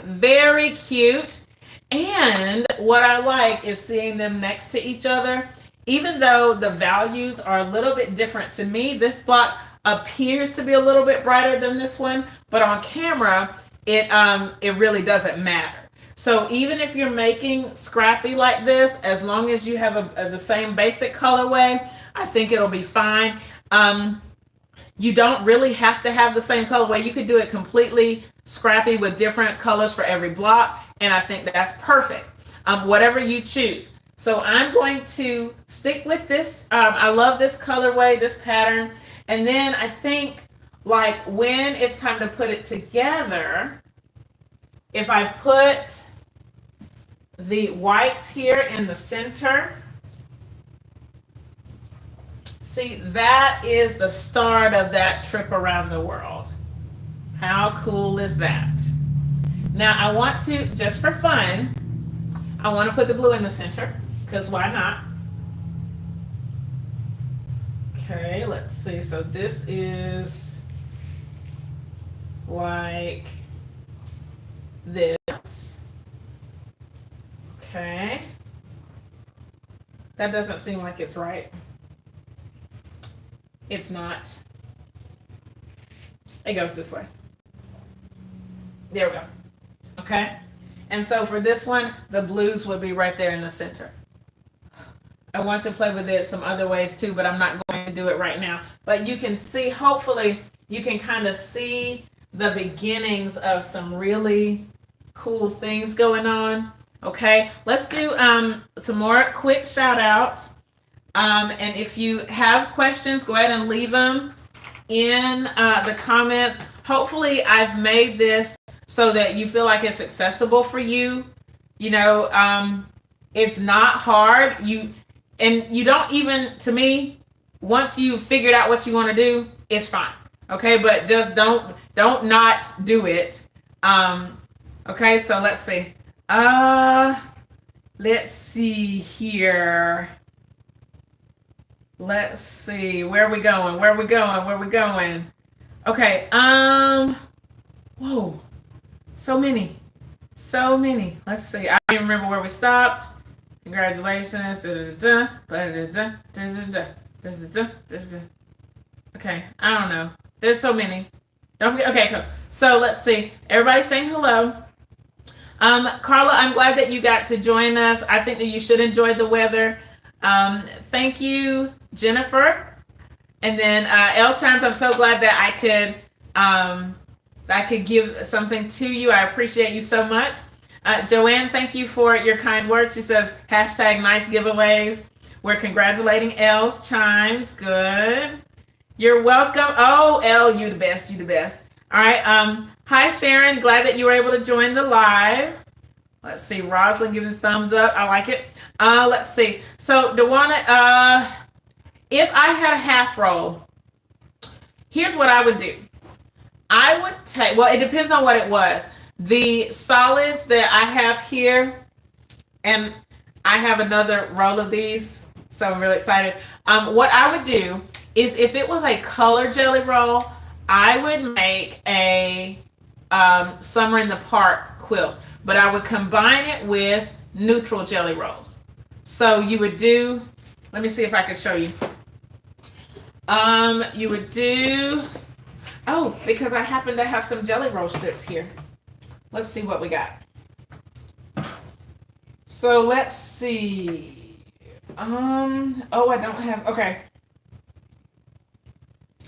Very cute. And what I like is seeing them next to each other. Even though the values are a little bit different to me, this block appears to be a little bit brighter than this one, but on camera, it really doesn't matter. So even if you're making scrappy like this, as long as you have the same basic colorway, I think it'll be fine. You don't really have to have the same colorway. You could do it completely scrappy with different colors for every block, and I think that's perfect. Whatever you choose. So I'm going to stick with this. I love this colorway, this pattern. And then I think like when it's time to put it together, if I put the whites here in the center, See, that is the start of that trip around the world. How cool is that? Now I want to, just for fun, I want to put the blue in the center, because why not? Okay, let's see. So this is like this. Okay. That doesn't seem like it's right. It's not. It goes this way. There we go. Okay. And so for this one, the blues would be right there in the center. I want to play with it some other ways too, but I'm not going to do it right now. But you can see, hopefully, you can kind of see the beginnings of some really cool things going on. Okay, let's do some more quick shout outs. And if you have questions, go ahead and leave them in the comments. Hopefully, I've made this so that you feel like it's accessible for you. You know, it's not hard. You don't even, to me, once you figured out what you want to do, it's fine. Okay, but just don't not do it. Okay, so let's see. Let's see here. Let's see. Where are we going? Where are we going? Where are we going? Okay. Whoa. So many. So many. Let's see. I don't even remember where we stopped. Congratulations. Okay. I don't know. There's so many. Don't forget. Okay, cool. So let's see. Everybody saying hello. Carla, I'm glad that you got to join us. I think that you should enjoy the weather. Thank you, Jennifer. And then Els Chimes, I'm so glad that I could give something to you. I appreciate you so much. Joanne, thank you for your kind words. She says, hashtag nice giveaways. We're congratulating Els Chimes. Good. You're welcome. Oh, Elle, you the best. You the best. All right. Hi, Sharon. Glad that you were able to join the live. Let's see. Rosalind giving thumbs up. I like it. Let's see. So, Dewana, if I had a half roll, here's what I would do. I would take, well, it depends on what it was. The solids that I have here, and I have another roll of these, so I'm really excited. What I would do is if it was a color jelly roll, I would make a Summer in the Park quilt, but I would combine it with neutral jelly rolls. So you would do, let me see if I could show you. You would do, oh, because I happen to have some jelly roll strips here. Let's see what we got. So let's see. Oh, I don't have, okay.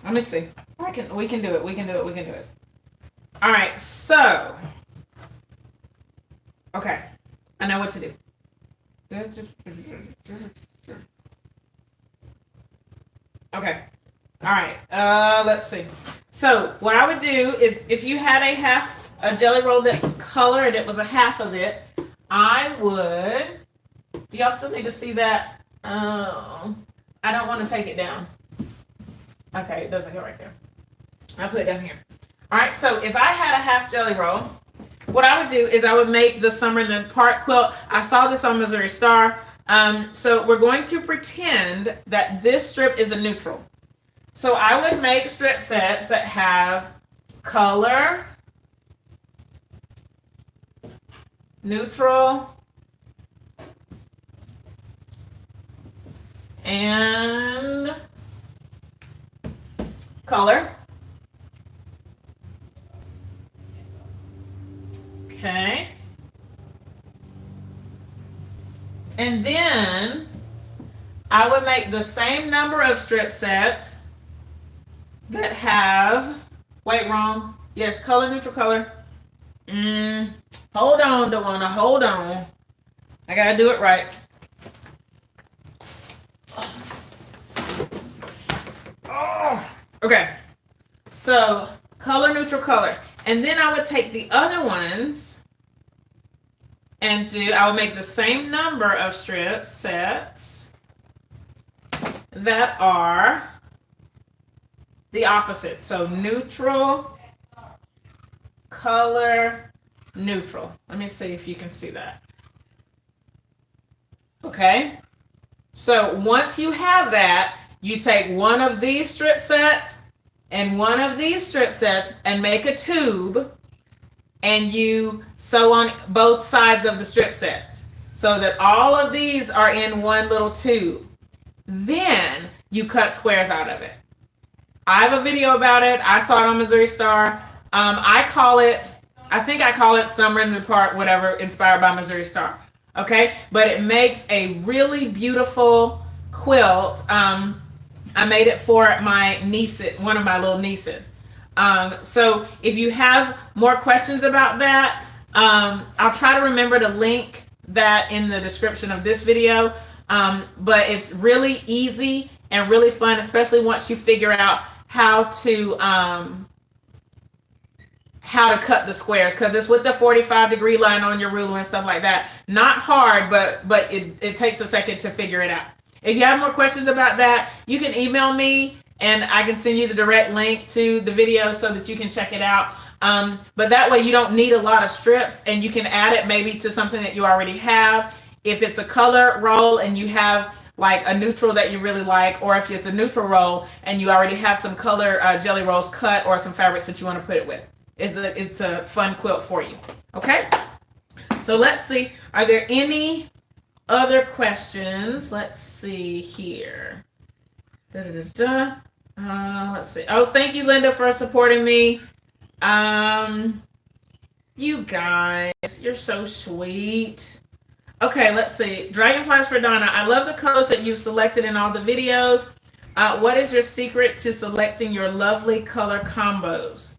Let me see. We can do it. We can do it. All right, so. Okay. I know what to do. Okay. All right. Let's see. So what I would do is if you had a jelly roll that's color and it was a half of it, I would, do y'all still need to see that? I don't want to take it down. Okay, it doesn't go right there. I'll put it down here. All right, so if I had a half jelly roll, what I would do is I would make the Summer in the Park quilt. I saw this on Missouri Star. So we're going to pretend that this strip is a neutral. So I would make strip sets that have color, neutral, and color. Okay. And then I would make the same number of strip sets that have, wait, wrong. Yes, color, neutral, color. Hold on, Dewana, hold on. I gotta do it right. Oh, okay. So color, neutral, color. And then I would take the other ones and I would make the same number of strip sets. And that are the opposite. So neutral, color, neutral. Let me see if you can see that. Okay. So once you have that, you take one of these strip sets and one of these strip sets and make a tube, and you sew on both sides of the strip sets so that all of these are in one little tube. Then you cut squares out of it. I have a video about it. I saw it on Missouri Star. I think I call it Summer in the Park, whatever, inspired by Missouri Star. Okay, but it makes a really beautiful quilt. I made it for my niece, one of my little nieces. So if you have more questions about that, I'll try to remember to link that in the description of this video. But it's really easy and really fun, especially once you figure out how to cut the squares, because it's with the 45-degree line on your ruler and stuff like that. Not hard, but it takes a second to figure it out. If you have more questions about that, you can email me and I can send you the direct link to the video so that you can check it out. But that way you don't need a lot of strips, and you can add it maybe to something that you already have. If it's a color roll and you have like a neutral that you really like, or if it's a neutral roll and you already have some color jelly rolls cut or some fabrics that you want to put it with. It's a fun quilt for you. Okay? So let's see. Are there any other questions? Let's see here. Let's see. Oh, thank you, Linda, for supporting me. You guys, you're so sweet. Okay, let's see. Dragonflies for Donna. I love the colors that you've selected in all the videos. What is your secret to selecting your lovely color combos?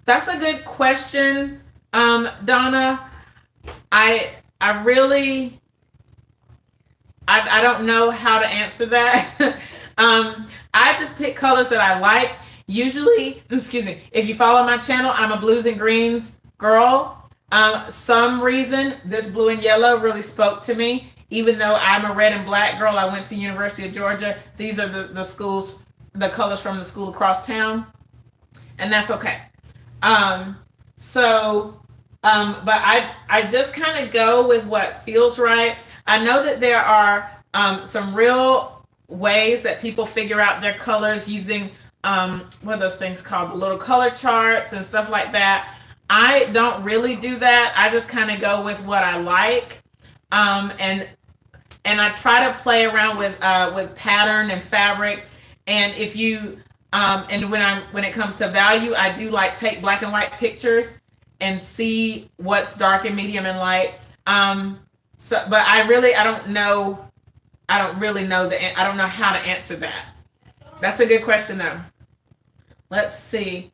That's a good question, Donna. I don't know how to answer that. I just pick colors that I like. Usually, if you follow my channel, I'm a blues and greens girl. Some reason this blue and yellow really spoke to me. Even though I'm a red and black girl, I went to University of Georgia. These are the colors from the school across town. And that's okay. But I just kind of go with what feels right. I know that there are some real ways that people figure out their colors using what are those things called? The little color charts and stuff like that. I don't really do that. I just kind of go with what I like. And I try to play around with pattern and fabric. And if you and when it comes to value, I do like take black and white pictures and see what's dark and medium and light. But I don't know how to answer that. That's a good question though. Let's see.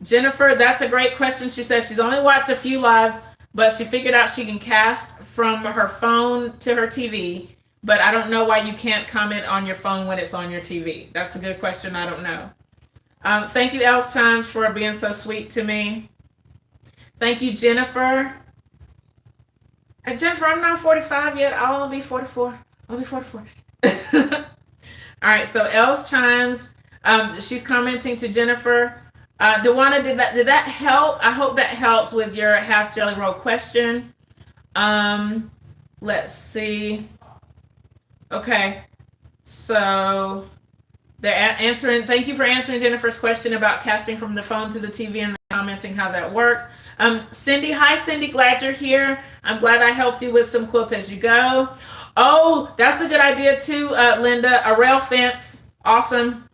Jennifer, that's a great question. She says she's only watched a few lives, but she figured out she can cast from her phone to her TV. But I don't know why you can't comment on your phone when it's on your TV. That's a good question. I don't know. Thank you, Else Times, for being so sweet to me. Thank you, Jennifer. And Jennifer, I'm not 45 yet. I'll be 44. I'll be 44. All right, so Else Chimes, she's commenting to Jennifer. Dewana, did that help? I hope that helped with your half jelly roll question. Let's see. Okay, so they're answering. Thank you for answering Jennifer's question about casting from the phone to the TV and commenting how that works. Cindy, hi Cindy, glad you're here. I'm glad I helped you with some quilt as you go. Oh, that's a good idea too, Linda. A rail fence, awesome.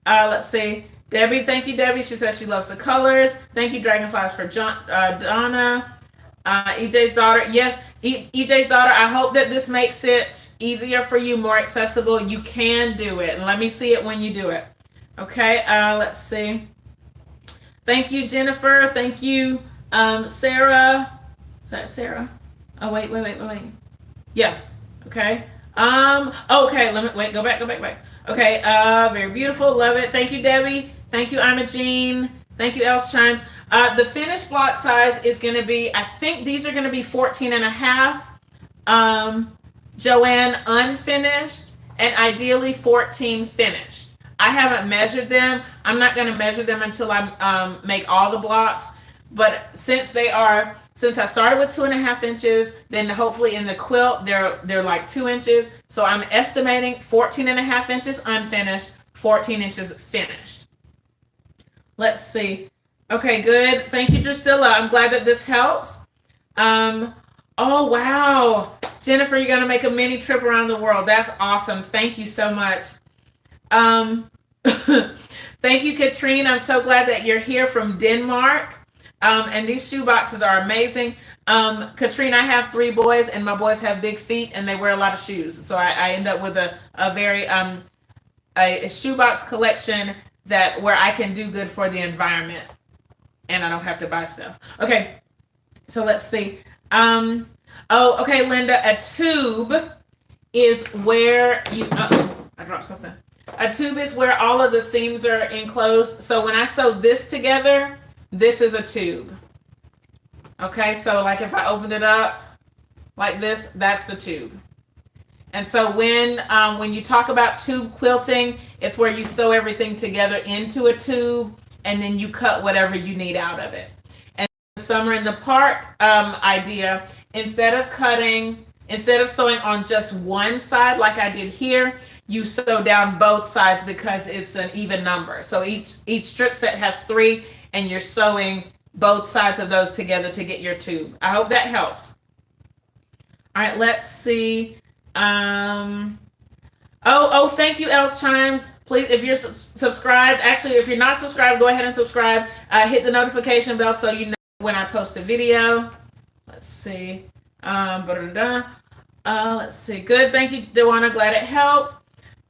Let's see. Debbie, thank you, Debbie. She says she loves the colors. Thank you, Dragonflies for Donna. EJ's daughter. Yes, EJ's daughter. I hope that this makes it easier for you, more accessible. You can do it. And let me see it when you do it. Okay, let's see. Thank you, Jennifer. Thank you, Sarah. Is that Sarah? Oh, wait. Yeah. Okay. Okay, let me, go back. Okay, very beautiful. Love it. Thank you, Debbie. Thank you, Imogene. Thank you, Else Chimes. The finished block size is going to be, I think these are going to be 14 and a half. Joanne, unfinished, and ideally 14 finished. I haven't measured them. I'm not going to measure them until I make all the blocks. But since I started with 2.5 inches, then hopefully in the quilt they're like 2 inches. So I'm estimating 14.5 inches unfinished, 14 inches finished. Let's see. Okay, good. Thank you, Drusilla. I'm glad that this helps. Oh wow, Jennifer, you're gonna make a mini trip around the world. That's awesome. Thank you so much. Um, thank you, Katrine. I'm so glad that you're here from Denmark. And these shoe boxes are amazing. Katrine, I have 3 boys, and my boys have big feet, and they wear a lot of shoes. So I end up with a very a shoebox collection that where I can do good for the environment, and I don't have to buy stuff. Okay, so let's see. Oh, okay, Linda. A tube is where you. I dropped something. A tube is where all of the seams are enclosed. So when I sew this together, this is a tube. Okay, so like if I opened it up like this, that's the tube. And so when you talk about tube quilting, it's where you sew everything together into a tube, and then you cut whatever you need out of it. And the summer in the park idea, instead of sewing on just one side like I did here, you sew down both sides because it's an even number. So each strip set has 3, and you're sewing both sides of those together to get your tube. I hope that helps. All right, let's see. Thank you, Else Chimes. Please, if you're subscribed, actually, if you're not subscribed, go ahead and subscribe. Hit the notification bell so you know when I post a video. Let's see. Let's see. Good. Thank you, Dewana. Glad it helped.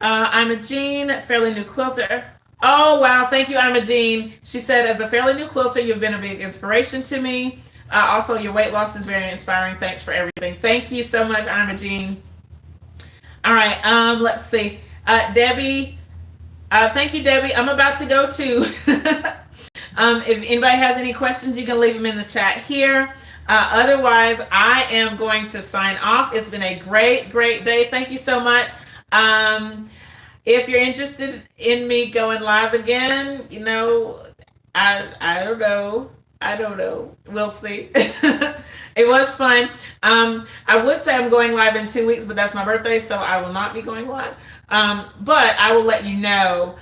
I'm a Jean, fairly new quilter. Oh, wow. Thank you, I'm a Jean. She said, as a fairly new quilter, you've been a big inspiration to me. Also, your weight loss is very inspiring. Thanks for everything. Thank you so much, I'm a Jean. All right. Let's see. Debbie. Thank you, Debbie. I'm about to go too. If anybody has any questions, you can leave them in the chat here. Otherwise, I am going to sign off. It's been a great, great day. Thank you so much. If you're interested in me going live again, I don't know. I don't know. We'll see. It was fun. I would say I'm going live in 2 weeks, but that's my birthday, so I will not be going live. But I will let you know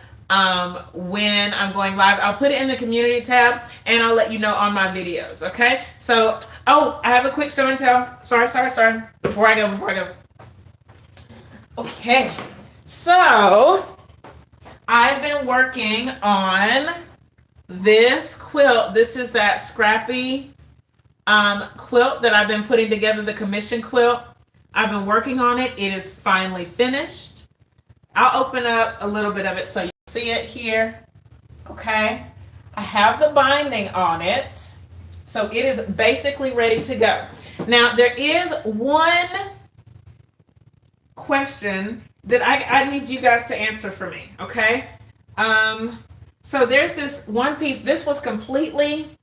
when I'm going live. I'll put it in the community tab, and I'll let you know on my videos. Okay. So, I have a quick show and tell. Sorry. Before I go. Okay. So, I've been working on this quilt. This is that scrappy quilt that I've been putting together, the commission quilt. I've been working on it. It is finally finished. I'll open up a little bit of it so you see it here. Okay. I have the binding on it. So it is basically ready to go. Now, there is one question that I need you guys to answer for me. Okay. So there's this one piece. This was completely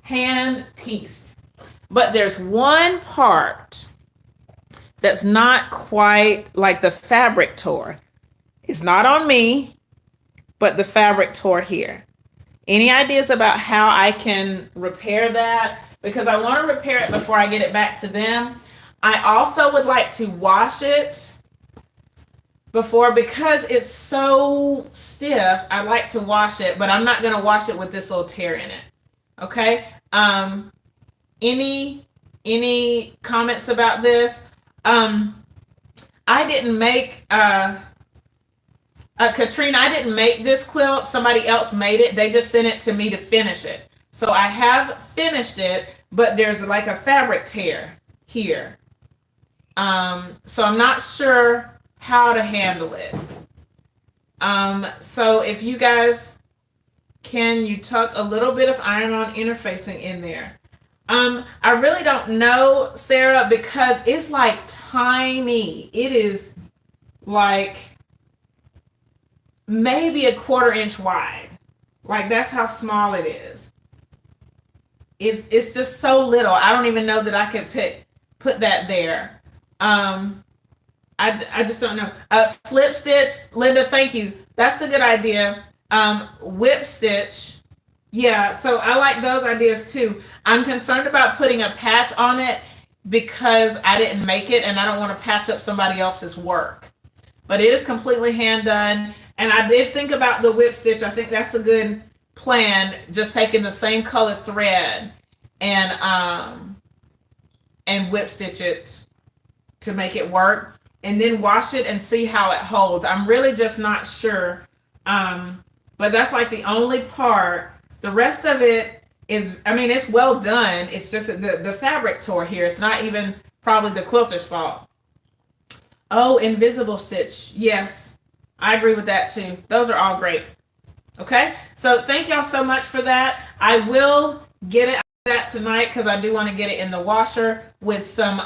hand pieced, but there's one part that's not quite like the fabric tore. It's not on me, but the fabric tore here. Any ideas about how I can repair that? Because I want to repair it before I get it back to them. I also would like to wash it because it's so stiff. I like to wash it, but I'm not going to wash it with this little tear in it. Okay. Any comments about this? I didn't make Katrine, I didn't make this quilt. Somebody else made it. They just sent it to me to finish it. So I have finished it, but there's like a fabric tear here. So I'm not sure how to handle it. So if you guys you tuck a little bit of iron-on interfacing in there. I really don't know, Sarah, because it's like tiny. It is like maybe a 1/4 inch wide. Like that's how small it is. It's just so little. I don't even know that I could put that there. I just don't know. Slip stitch, Linda, thank you. That's a good idea. Whip stitch. Yeah, so I like those ideas too. I'm concerned about putting a patch on it because I didn't make it and I don't want to patch up somebody else's work. But it is completely hand done. And I did think about the whip stitch. I think that's a good plan. Just taking the same color thread and whip stitch it to make it work, and then wash it and see how it holds. I'm really just not sure. But that's like the only part. The rest of it is, I mean, it's well done. It's just that the fabric tore here. It's not even probably the quilter's fault. Oh, invisible stitch. Yes, I agree with that too. Those are all great. Okay, so thank y'all so much for that. I will get it that tonight because I do want to get it in the washer with some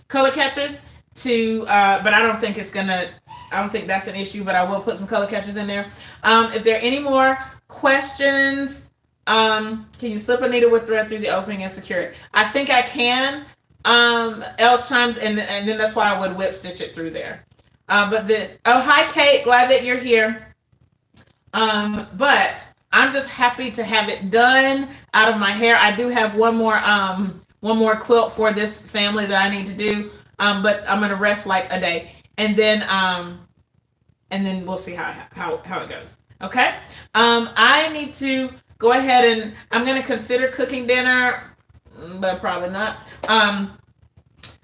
color catchers to but I don't think it's gonna, I don't think that's an issue, but I will put some color catchers in there. If there are any more questions, can you slip a needle with thread through the opening and secure it? I think I can. Else chimes, and then that's why I would whip stitch it through there. Hi Kate, glad that you're here. But I'm just happy to have it done out of my hair. I do have one more quilt for this family that I need to do. But I'm gonna rest like a day, and then we'll see how it goes. Okay. I need to go ahead and I'm gonna consider cooking dinner, but probably not.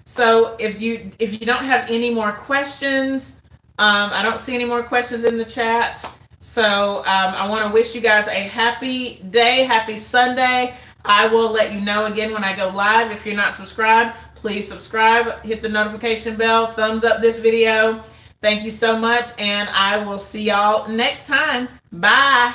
So if you don't have any more questions, I don't see any more questions in the chat. So I want to wish you guys a happy day, happy Sunday. I will let you know again when I go live. If you're not subscribed, please subscribe, hit the notification bell, thumbs up this video. Thank you so much, and I will see y'all next time. Bye.